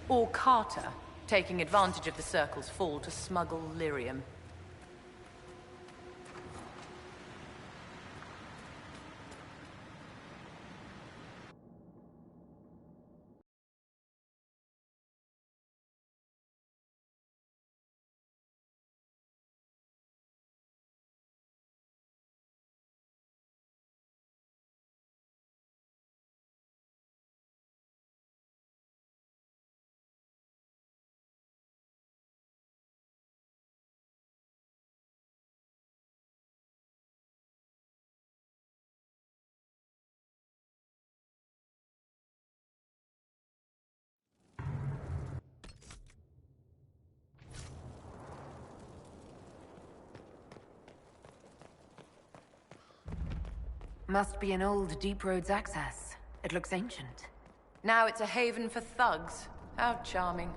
S13: Or Carter, taking advantage of the Circle's fall to smuggle lyrium.
S3: Must be an old Deep Roads access. It looks ancient.
S13: Now it's a haven for thugs. How charming.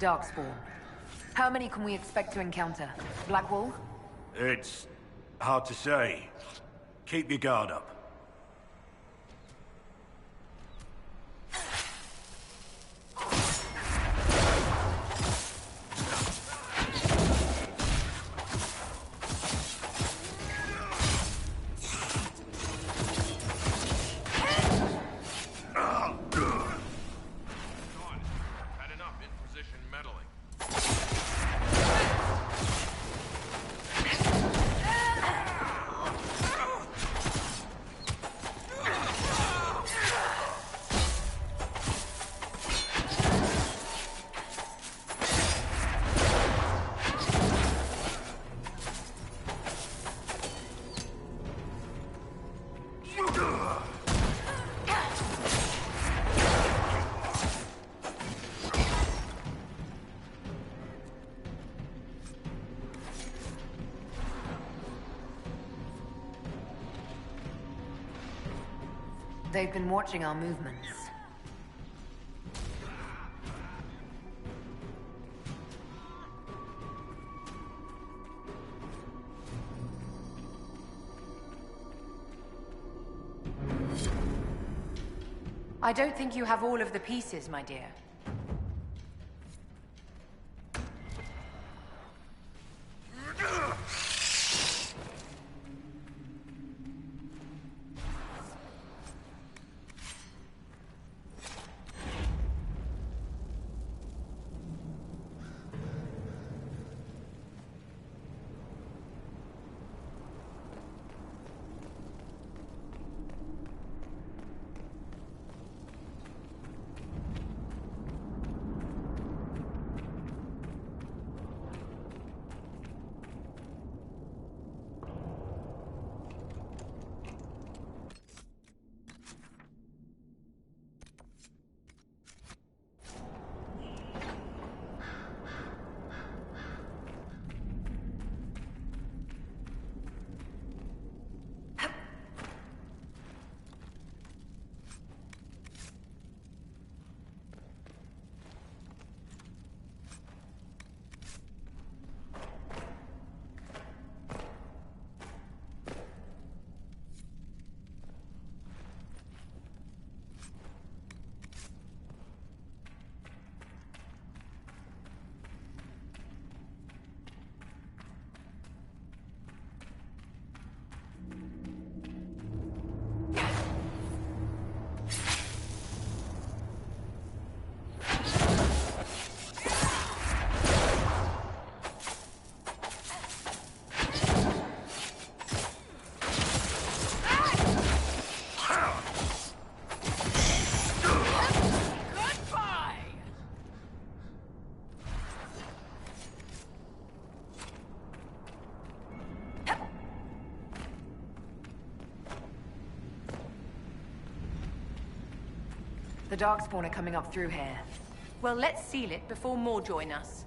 S3: Darkspawn. How many can we expect to encounter? Blackwall?
S12: It's hard to say. Keep your guard up.
S3: They've been watching our movements. I don't think you have all of the pieces, my dear. The Darkspawn are coming up through here.
S15: Well, let's seal it before more join us.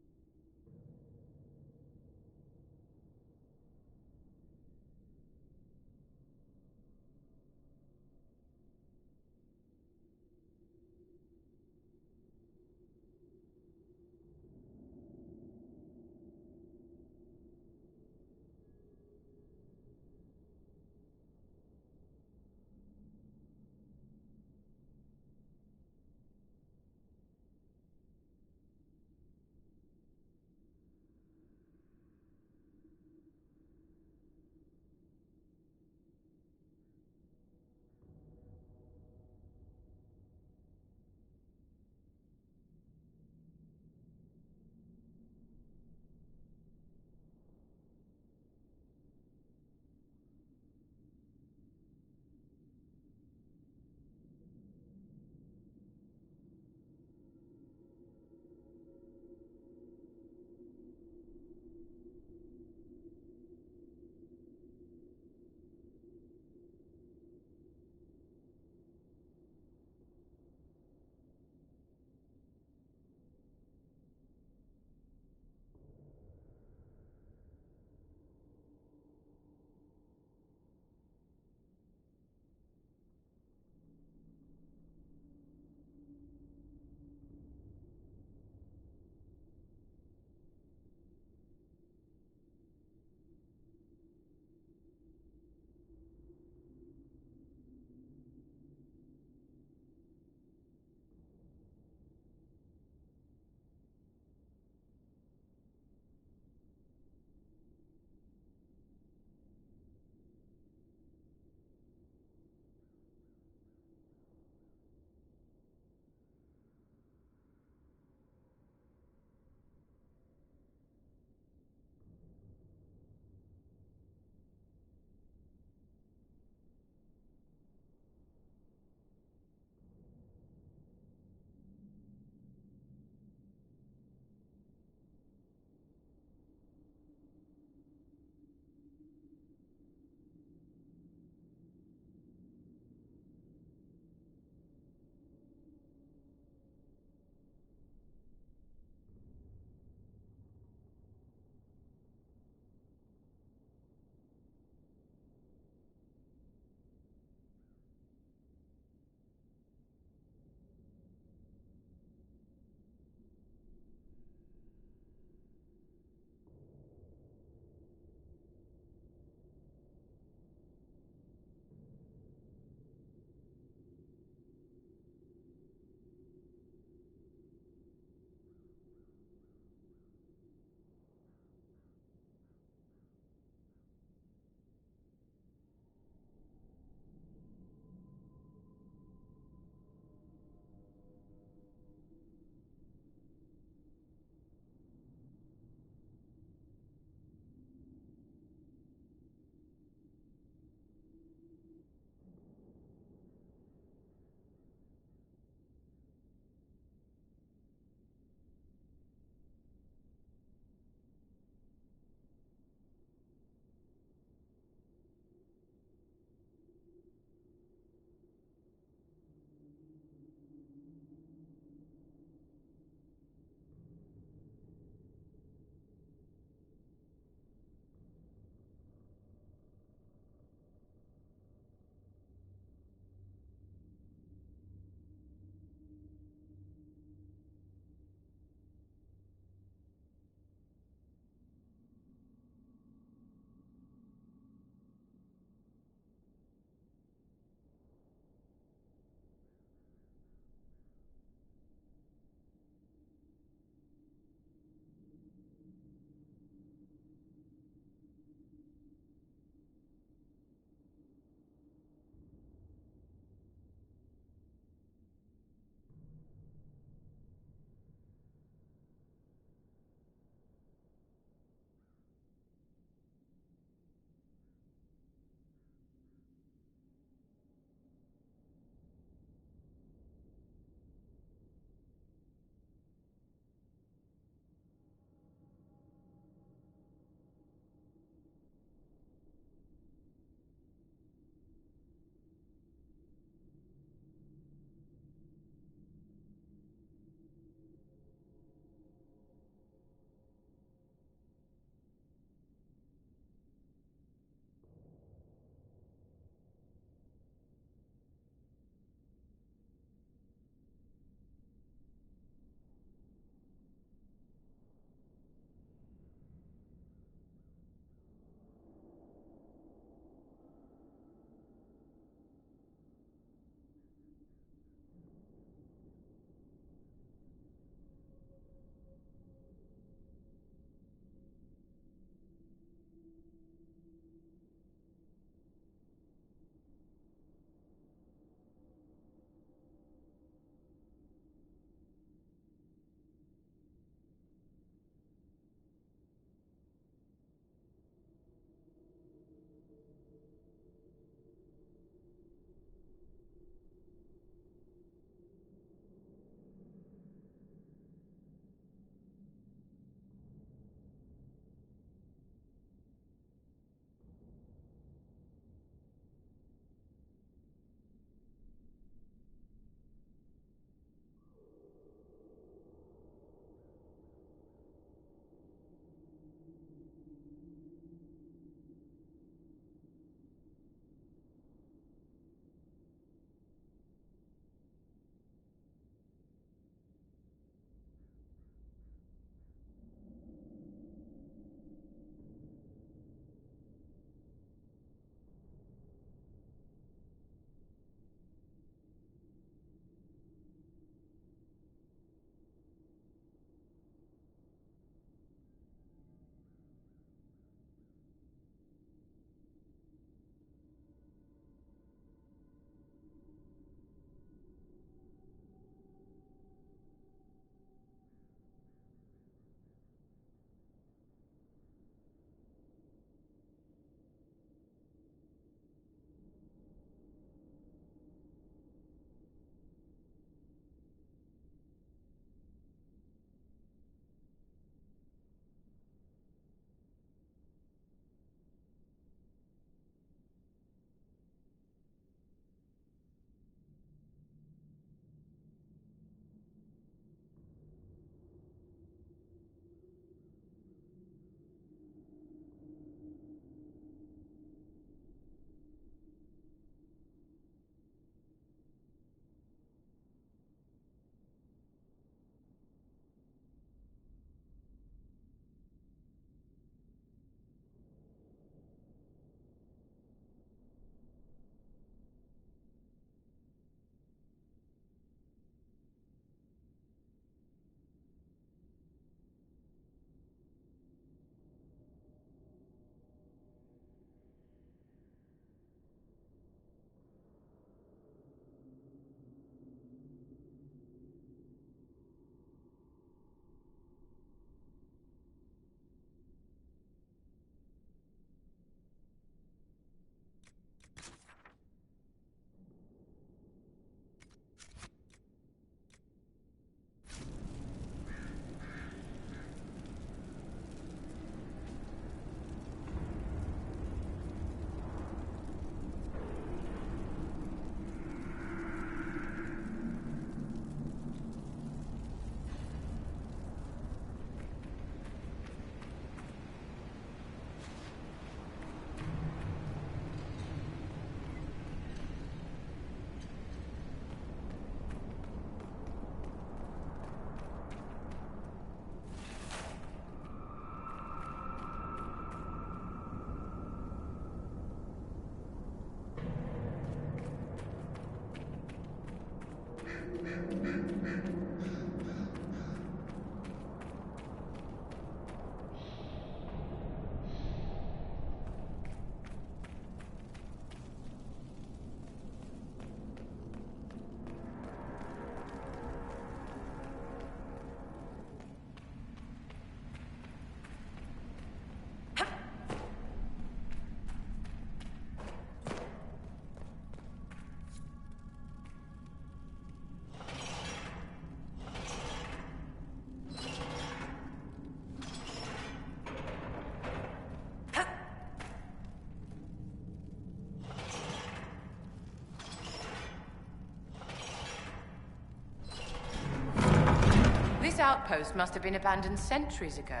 S15: outpost must have been abandoned centuries ago,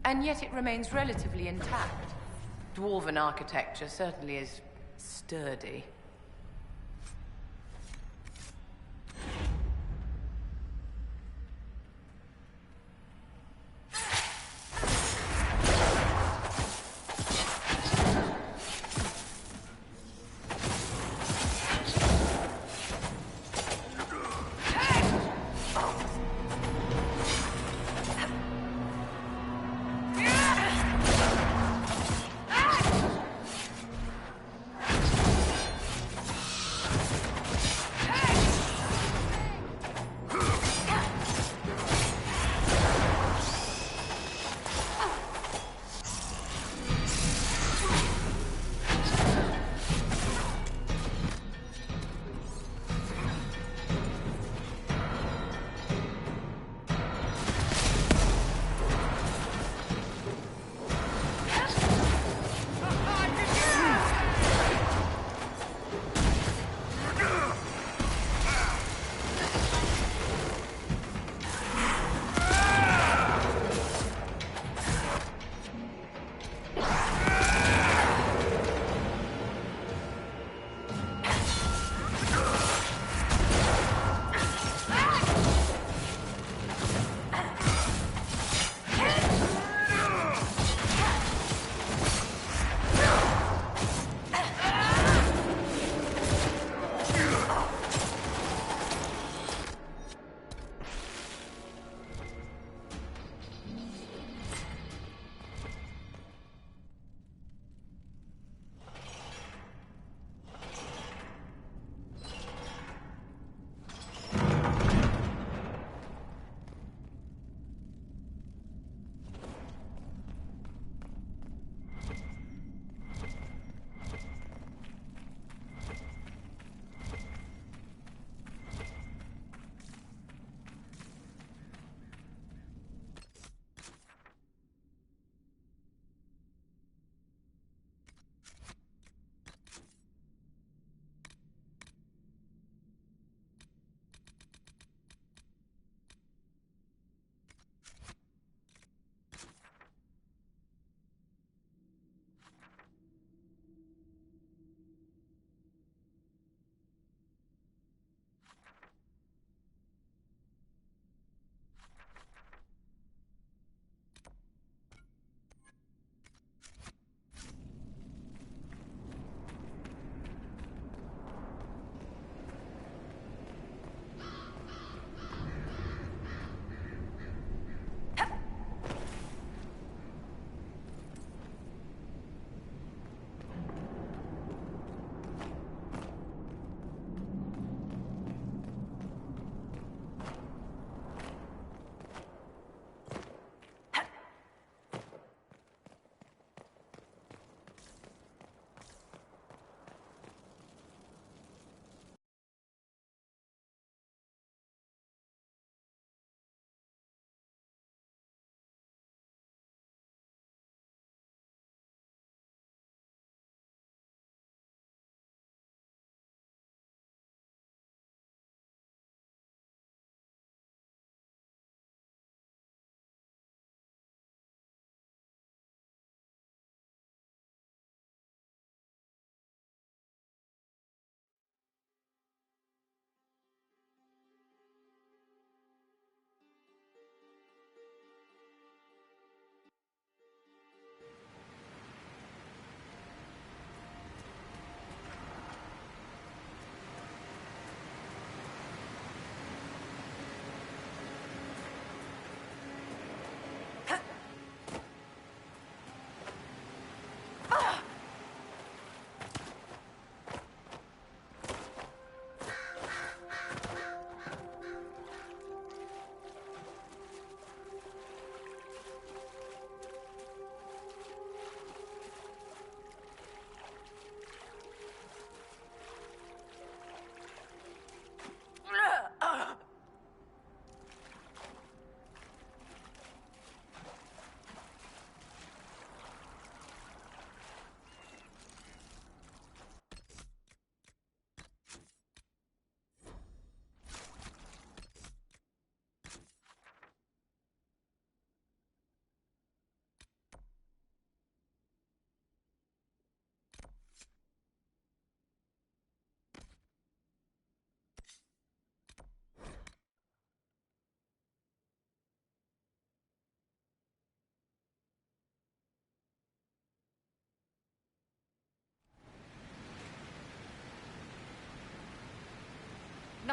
S15: and yet it remains relatively intact. Dwarven architecture certainly is sturdy.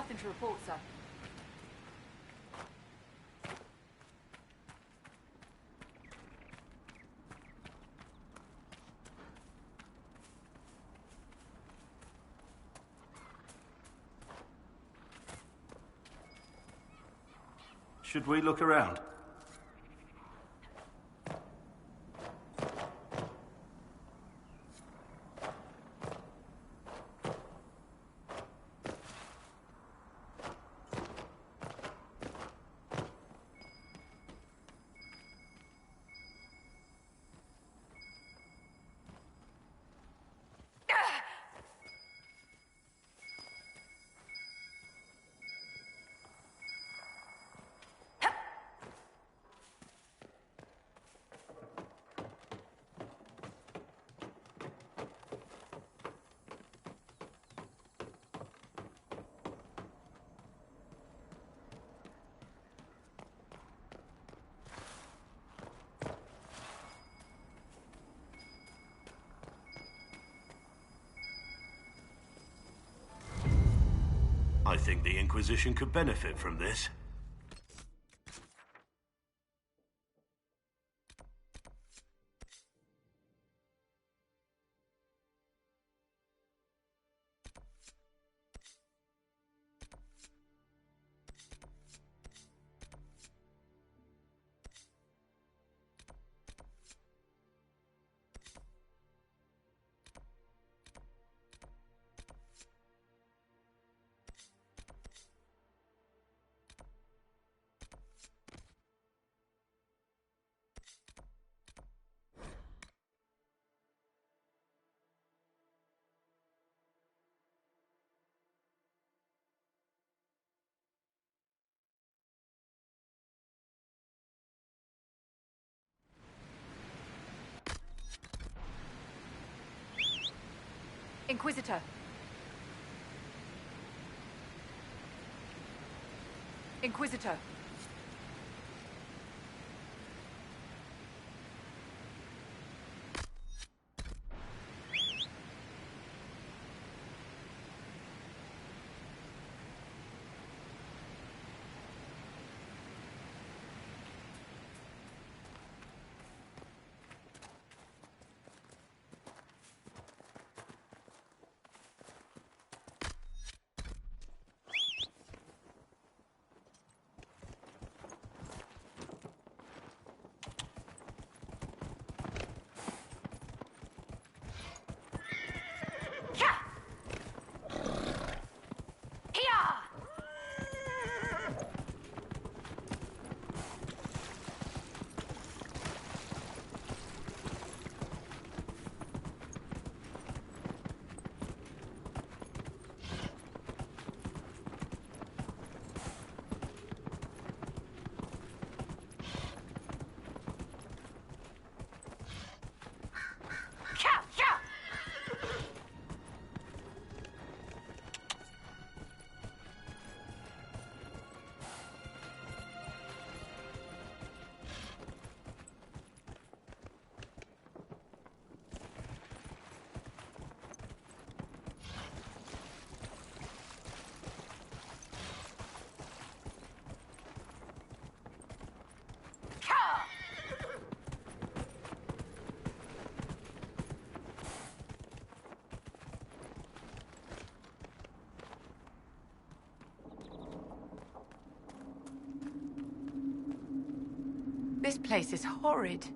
S13: Nothing to report, sir.
S12: Should we look around? I think the Inquisition could benefit from this.
S13: Inquisitor. Inquisitor.
S15: This place is horrid.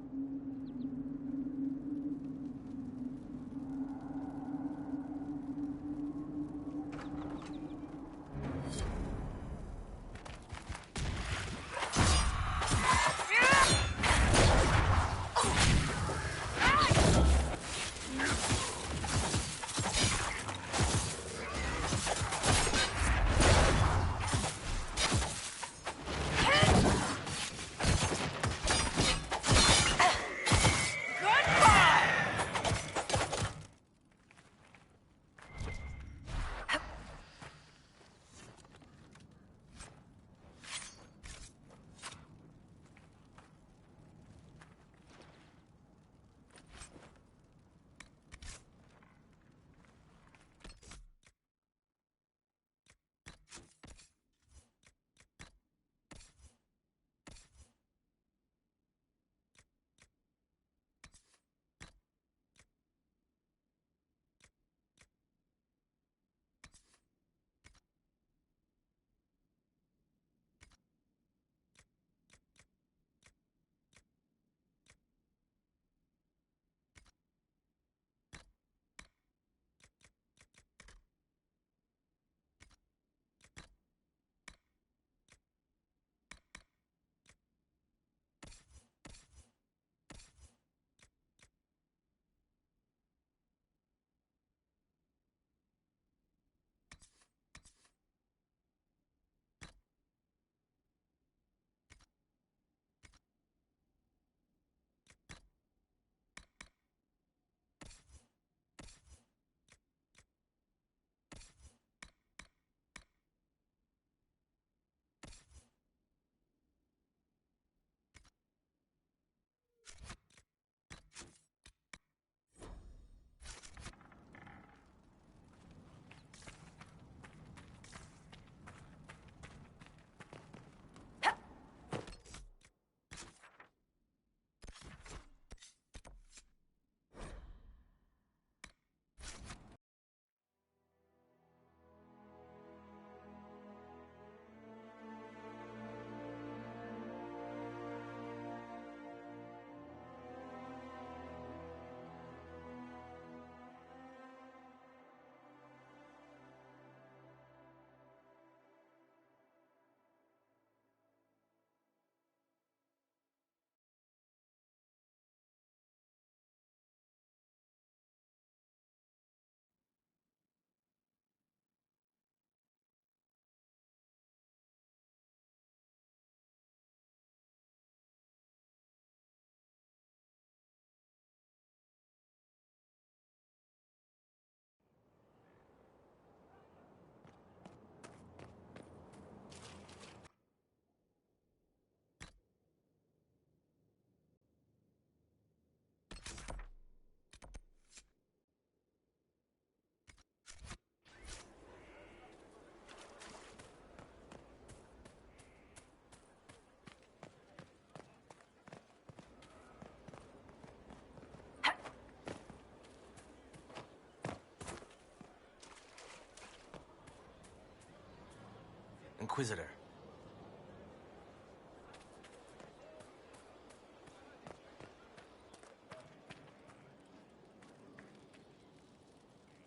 S17: Inquisitor.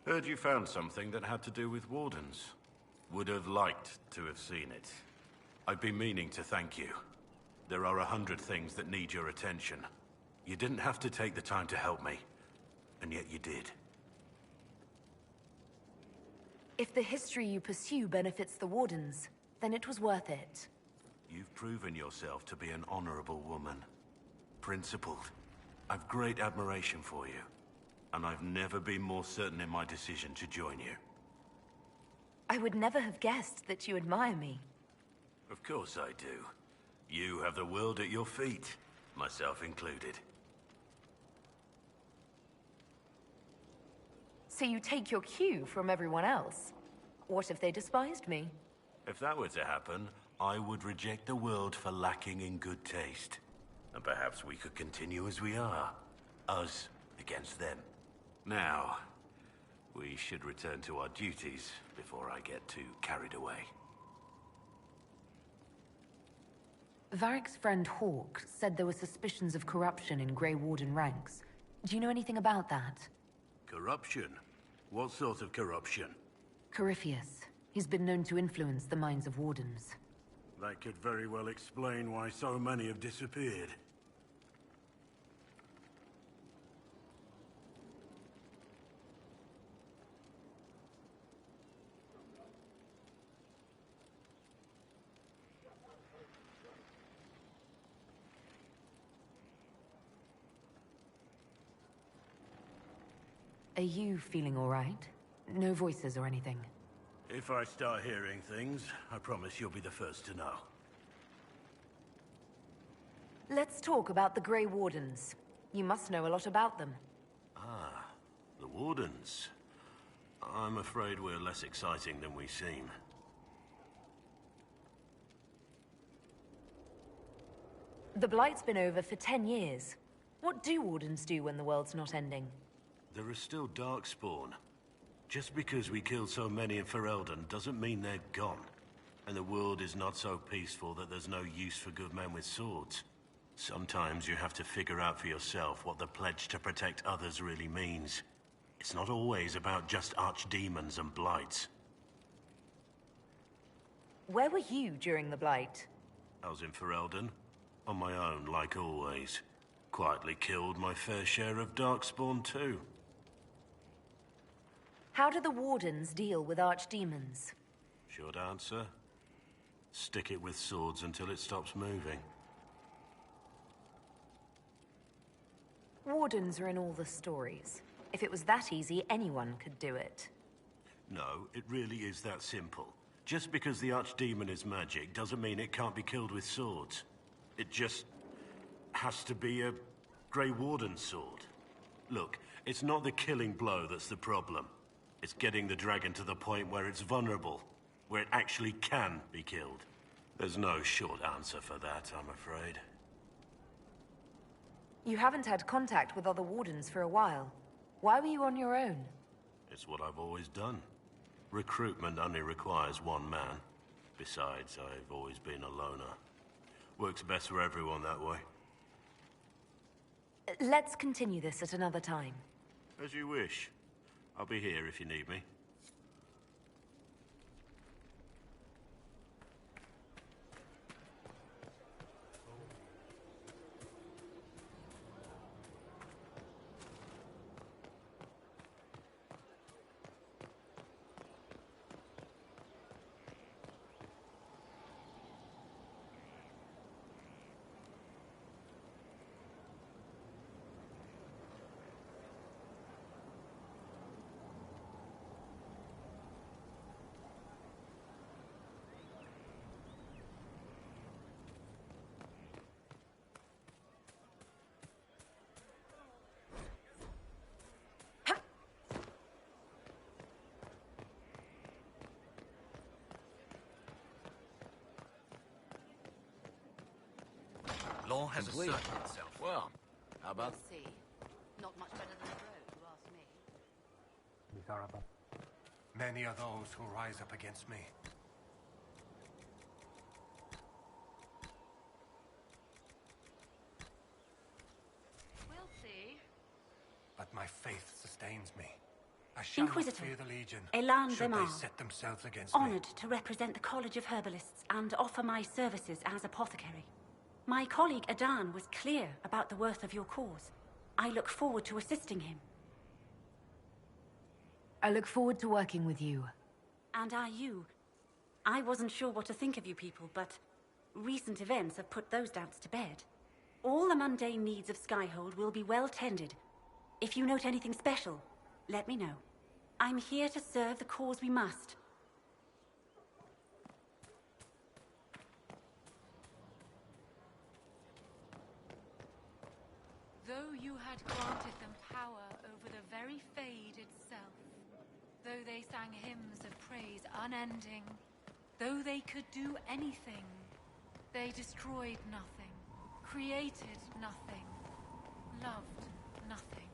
S12: Heard you found something that had to do with Wardens. Would have liked to have seen it. I've been meaning to thank you. There are 100 things that need your attention. You didn't have to take the time to help me, and yet you did.
S3: If the history you pursue benefits the Wardens, then it was worth it.
S12: You've proven yourself to be an honorable woman. Principled. I've great admiration for you. And I've never been more certain in my decision to join you.
S3: I would never have guessed that you admire me.
S12: Of course I do. You have the world at your feet, myself included.
S3: So you take your cue from everyone else? What if they despised me?
S12: If that were to happen, I would reject the world for lacking in good taste. And perhaps we could continue as we are. Us against them. Now, we should return to our duties before I get too carried away.
S3: Varric's friend Hawke said there were suspicions of corruption in Grey Warden ranks. Do you know anything about that?
S12: Corruption? What sort of corruption?
S3: Corypheus. He's been known to influence the minds of Wardens.
S12: That could very well explain why so many have disappeared.
S3: Are you feeling all right? No voices or anything?
S12: If I start hearing things, I promise you'll be the first to know.
S3: Let's talk about the Grey Wardens. You must know a lot about them.
S12: Ah, the Wardens. I'm afraid we're less exciting than we seem.
S3: The Blight's been over for 10 years. What do Wardens do when the world's not ending?
S12: There are still Darkspawn. Just because we killed so many in Ferelden doesn't mean they're gone. And the world is not so peaceful that there's no use for good men with swords. Sometimes you have to figure out for yourself what the pledge to protect others really means. It's not always about just archdemons and blights.
S3: Where were you during the Blight?
S12: I was in Ferelden, on my own, like always. Quietly killed my fair share of Darkspawn too.
S3: How do the Wardens deal with archdemons?
S12: Short answer? Stick it with swords until it stops moving.
S3: Wardens are in all the stories. If it was that easy, anyone could do it.
S12: No, it really is that simple. Just because the archdemon is magic doesn't mean it can't be killed with swords. It just has to be a Grey Warden sword. Look, it's not the killing blow that's the problem. It's getting the dragon to the point where it's vulnerable, where it actually can be killed. There's no short answer for that, I'm afraid.
S3: You haven't had contact with other Wardens for a while. Why were you on your own?
S12: It's what I've always done. Recruitment only requires one man. Besides, I've always been a loner. Works best for everyone that way.
S3: Let's continue this at another time.
S12: As you wish. I'll be here if you need me.
S17: Law has asserted itself. Well, how about...
S9: See. Not much better than the road, you ask me.
S14: Many are those who rise up against me.
S8: faith sustains me. I shall
S14: Inquisitor,
S8: not fear the Legion,
S14: Elan
S8: should
S14: Demar,
S8: they set themselves against me.
S14: honored to represent the College of Herbalists and offer my services as apothecary. My colleague Adan was clear about the worth of your cause. I look forward to assisting him.
S3: I look forward to working with you.
S14: And you. I wasn't sure what to think of you people, but recent events have put those doubts to bed. All the mundane needs of Skyhold will be well tended. If you note anything special, let me know. I'm here to serve the cause we must.
S16: Though you had granted them power over the very Fade itself, though they sang hymns of praise unending, though they could do anything, they destroyed nothing, created nothing, loved nothing.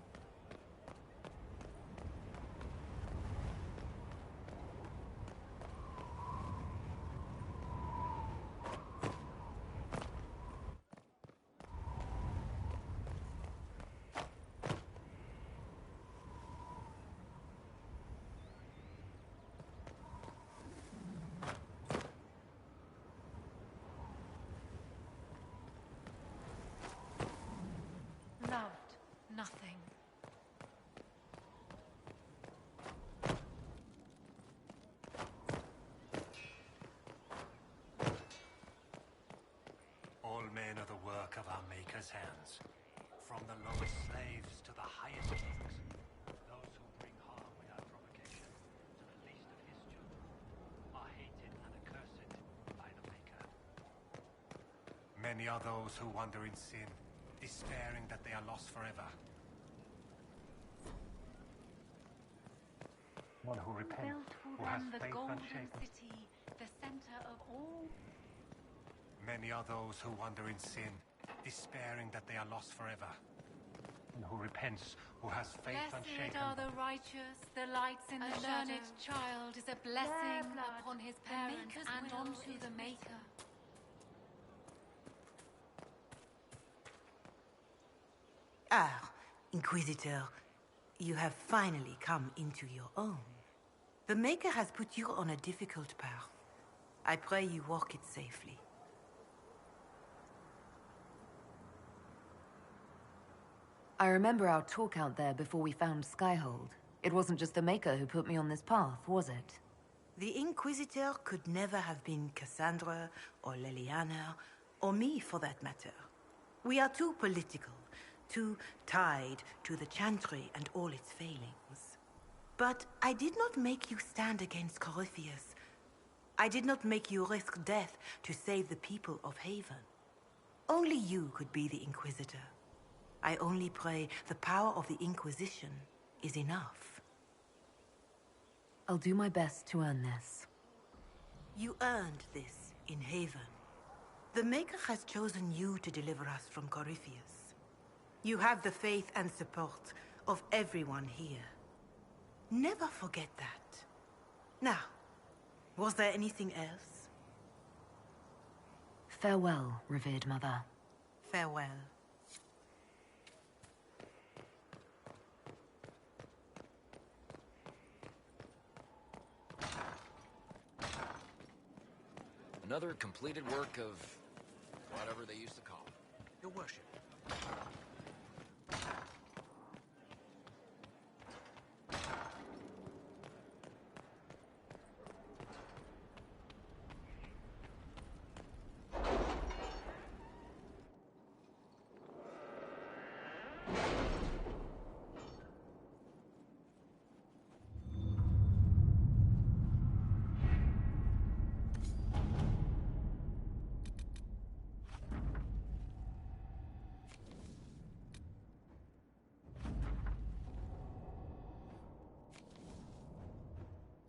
S16: Loved nothing.
S8: All men are the work of our Maker's hands. From the lowest slaves to the highest kings. Those who bring harm without provocation to the least of his children are hated and accursed by the Maker. Many are those who wander in sin, despairing that they are lost forever. One who repents, who has
S16: the
S8: faith
S16: golden
S8: unshaken.
S16: city, the center of all.
S8: Many are those who wander in sin, despairing that they are lost forever. And who repents, who has faith
S16: Blessed
S8: unshaken.
S16: are the righteous, the lights in the shadow. A learned child is a blessing upon his parents and onto the Maker.
S18: Ah, Inquisitor, you have finally come into your own. The Maker has put you on a difficult path. I pray you walk it safely.
S3: I remember our talk out there before we found Skyhold. It wasn't just the Maker who put me on this path, was it?
S18: The Inquisitor could never have been Cassandra, or Leliana, or me for that matter. We are too political, too tied to the Chantry and all its failings. But I did not make you stand against Corypheus. I did not make you risk death to save the people of Haven. Only you could be the Inquisitor. I only pray the power of the Inquisition is enough.
S3: I'll do my best to earn this.
S18: You earned this in Haven. The Maker has chosen you to deliver us from Corypheus. You have the faith and support of everyone here. Never forget that. Now, was there anything else?
S3: Farewell, revered mother.
S18: Farewell.
S24: Another completed work of whatever they used to call it.
S17: Your worship.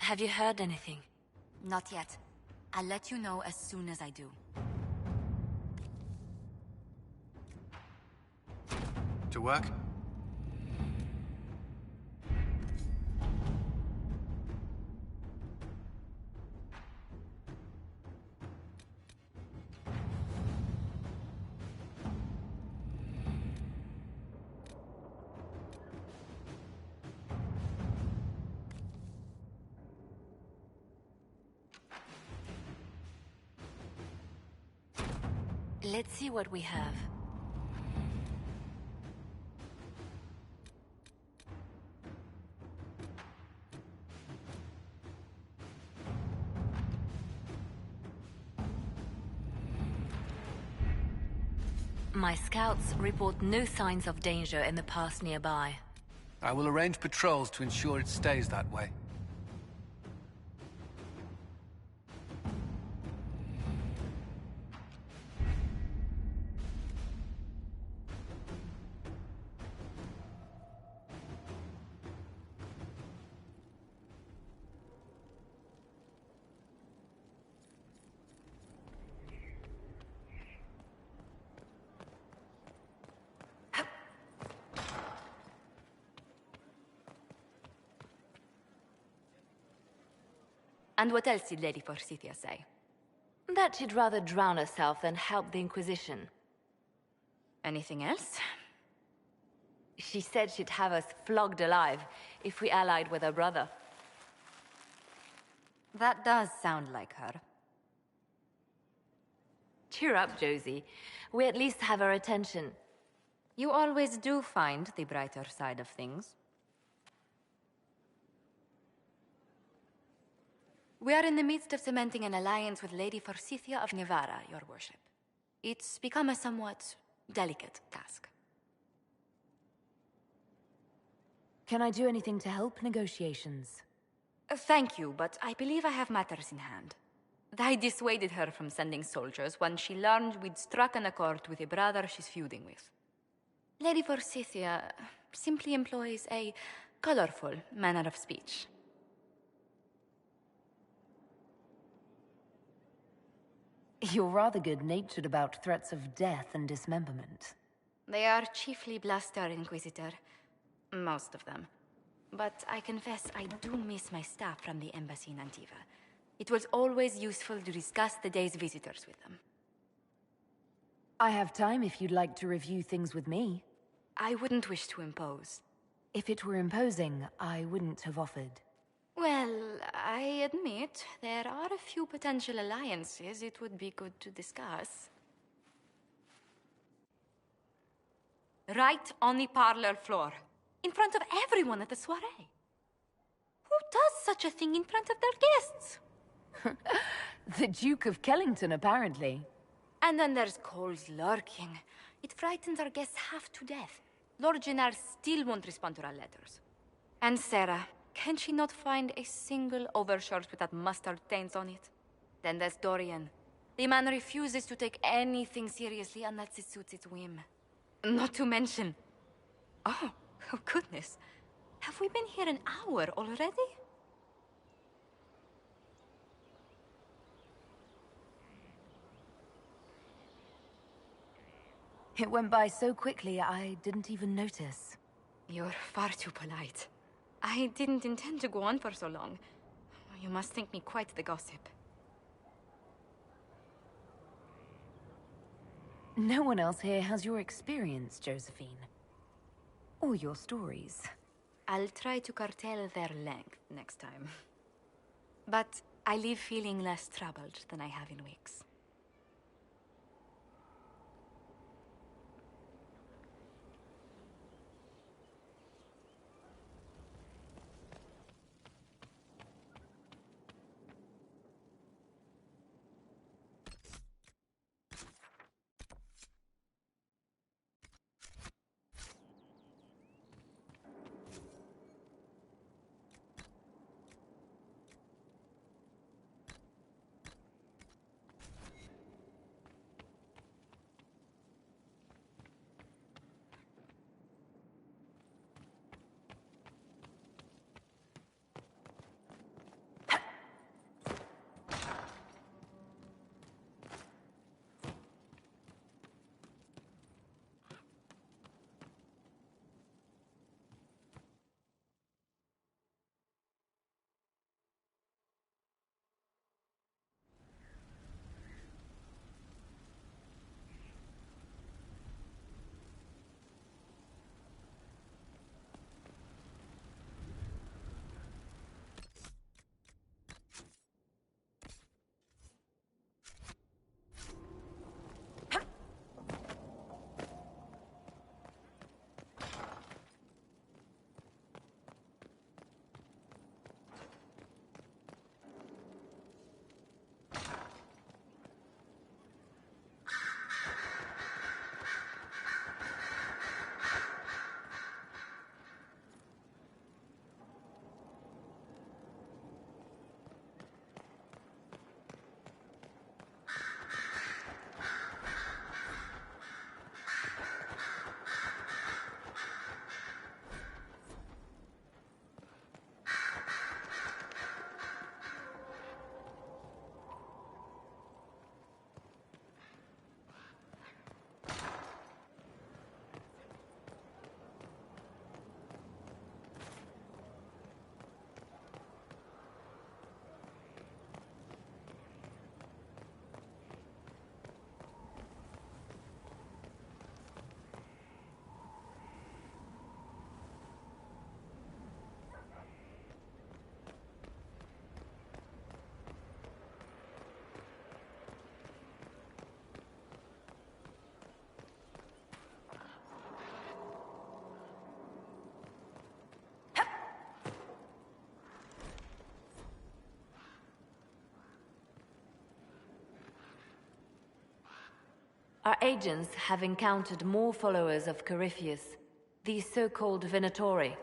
S6: Have you heard anything? Not yet. I'll let you know as soon as I do.
S8: To work?
S3: Let's see what we have. My scouts report no signs of danger in the pass nearby.
S1: I will arrange patrols to ensure it stays that way.
S3: And what else did Lady Forsythia say? That she'd rather drown herself than help the Inquisition. Anything else? She said she'd have us flogged alive if we allied with her brother. That does sound like her. Cheer up, Josie. We at least have her attention. You always do find the brighter side of things. We are in the midst of cementing an alliance with Lady Forsythia of Nevarra, your worship. It's become a somewhat delicate task.
S4: Can I do anything to help negotiations?
S3: Thank you, but I believe I have matters in hand. I dissuaded her from sending soldiers when she learned we'd struck an accord with a brother she's feuding with. Lady Forsythia simply employs a colorful manner of speech.
S4: You're rather good-natured about threats of death and dismemberment.
S3: They are chiefly bluster, Inquisitor. Most of them. But I confess I do miss my staff from the embassy in Antiva. It was always useful to discuss the day's visitors with them.
S4: I have time if you'd like to review things with me.
S3: I wouldn't wish to impose.
S4: If it were imposing, I wouldn't have offered.
S3: Well, I admit there are a few potential alliances it would be good to discuss. Right on the parlor floor, in front of everyone at the soiree. Who does such a thing in front of their guests?
S4: The Duke of Kellington, apparently.
S3: And then there's Coles lurking. It frightens our guests half to death. Lord Jennar still won't respond to our letters. And Sarah, can she not find a single overshirt without mustard stains on it? Then there's Dorian. The man refuses to take anything seriously unless it suits its whim. Not to mention... Oh goodness. Have we been here an hour already?
S4: It went by so quickly, I didn't even notice.
S3: You're far too polite. I didn't intend to go on for so long. You must think me quite the gossip.
S4: No one else here has your experience, Josephine. Or your stories.
S3: I'll try to curtail their length next time. But I leave feeling less troubled than I have in weeks.
S6: Our agents have encountered more followers of Corypheus, the so-called Venatori.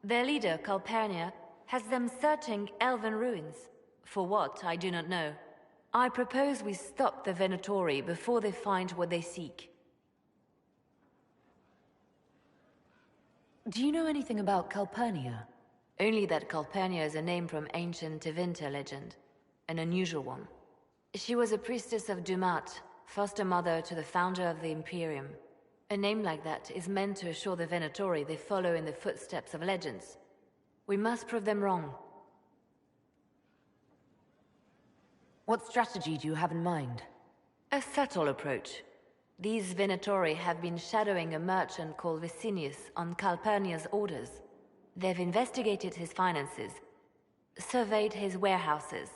S6: Their leader, Calpurnia, has them searching elven ruins. For what, I do not know. I propose we stop the Venatori before they find what they seek.
S4: Do you know anything about Calpurnia?
S6: Only that Calpurnia is a name from ancient Tevinter legend. An unusual one. She was a priestess of Dumat, foster mother to the founder of the Imperium. A name like that is meant to assure the Venatori they follow in the footsteps of legends. We must prove them wrong.
S4: What strategy do you have in mind?
S6: A subtle approach. These Venatori have been shadowing a merchant called Vicinius on Calpurnia's orders. They've investigated his finances, surveyed his warehouses.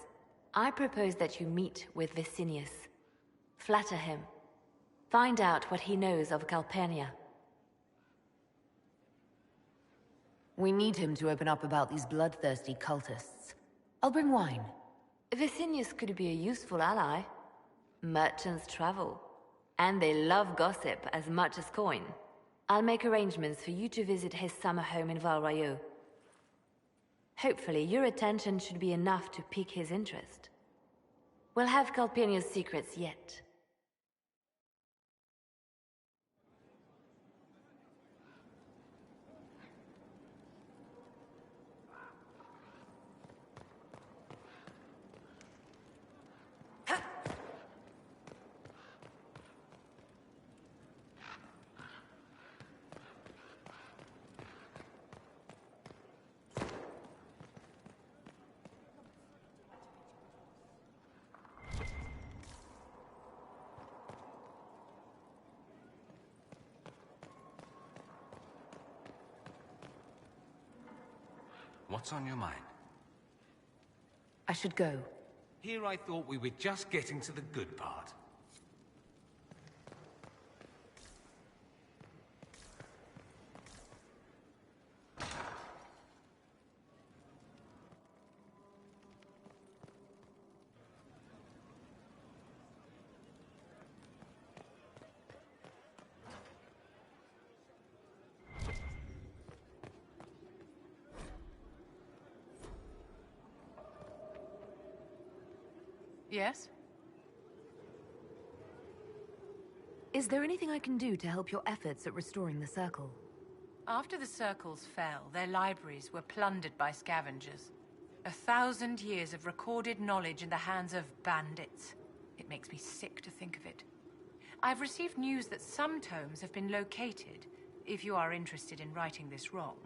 S6: I propose that you meet with Vicinius. Flatter him. Find out what he knows of Calpurnia.
S4: We need him to open up about these bloodthirsty cultists. I'll bring wine.
S6: Vicinius could be a useful ally. Merchants travel, and they love gossip as much as coin. I'll make arrangements for you to visit his summer home in Val Royeaux. Hopefully, your attention should be enough to pique his interest. We'll have Calpurnia's secrets yet.
S5: What's on your mind?
S4: I should go.
S5: Here I thought we were just getting to the good part.
S13: Yes?
S4: Is there anything I can do to help your efforts at restoring the Circle?
S13: After the Circles fell, their libraries were plundered by scavengers. 1,000 years of recorded knowledge in the hands of bandits. It makes me sick to think of it. I've received news that some tomes have been located, if you are interested in righting this wrong.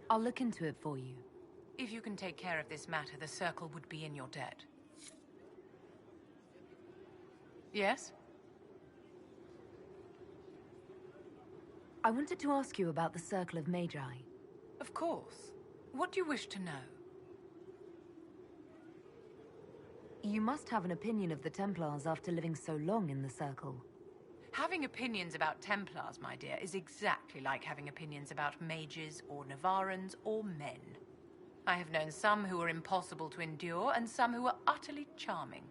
S4: I'll look into it for you.
S13: If you can take care of this matter, the Circle would be in your debt. Yes?
S4: I wanted to ask you about the Circle of Magi.
S13: Of course. What do you wish to know?
S4: You must have an opinion of the Templars after living so long in the Circle.
S13: Having opinions about Templars, my dear, is exactly like having opinions about mages or Navarrans or men. I have known some who were impossible to endure, and some who were utterly charming.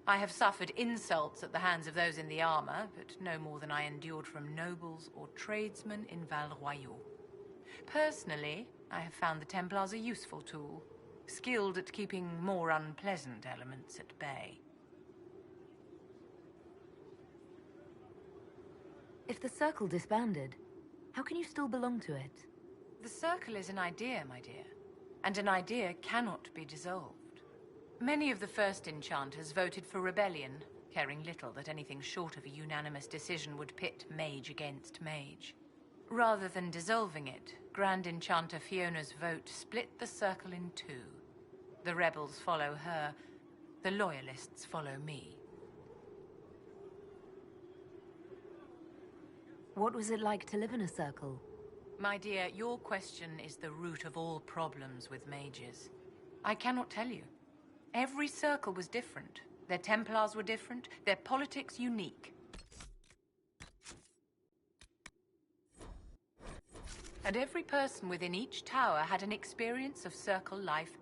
S13: I have suffered insults at the hands of those in the armor, but no more than I endured from nobles or tradesmen in Val Royeaux. Personally, I have found the Templars a useful tool, skilled at keeping more unpleasant elements at bay.
S4: If the Circle disbanded, how can you still belong to it?
S13: The Circle is an idea, my dear. And an idea cannot be dissolved. Many of the first enchanters voted for rebellion, caring little that anything short of a unanimous decision would pit mage against mage. Rather than dissolving it, Grand Enchanter Fiona's vote split the Circle in two. The rebels follow her, the loyalists follow me.
S4: What was it like to live in a Circle?
S13: My dear, your question is the root of all problems with mages. I cannot tell you. Every Circle was different. Their Templars were different, their politics unique. And every person within each tower had an experience of Circle life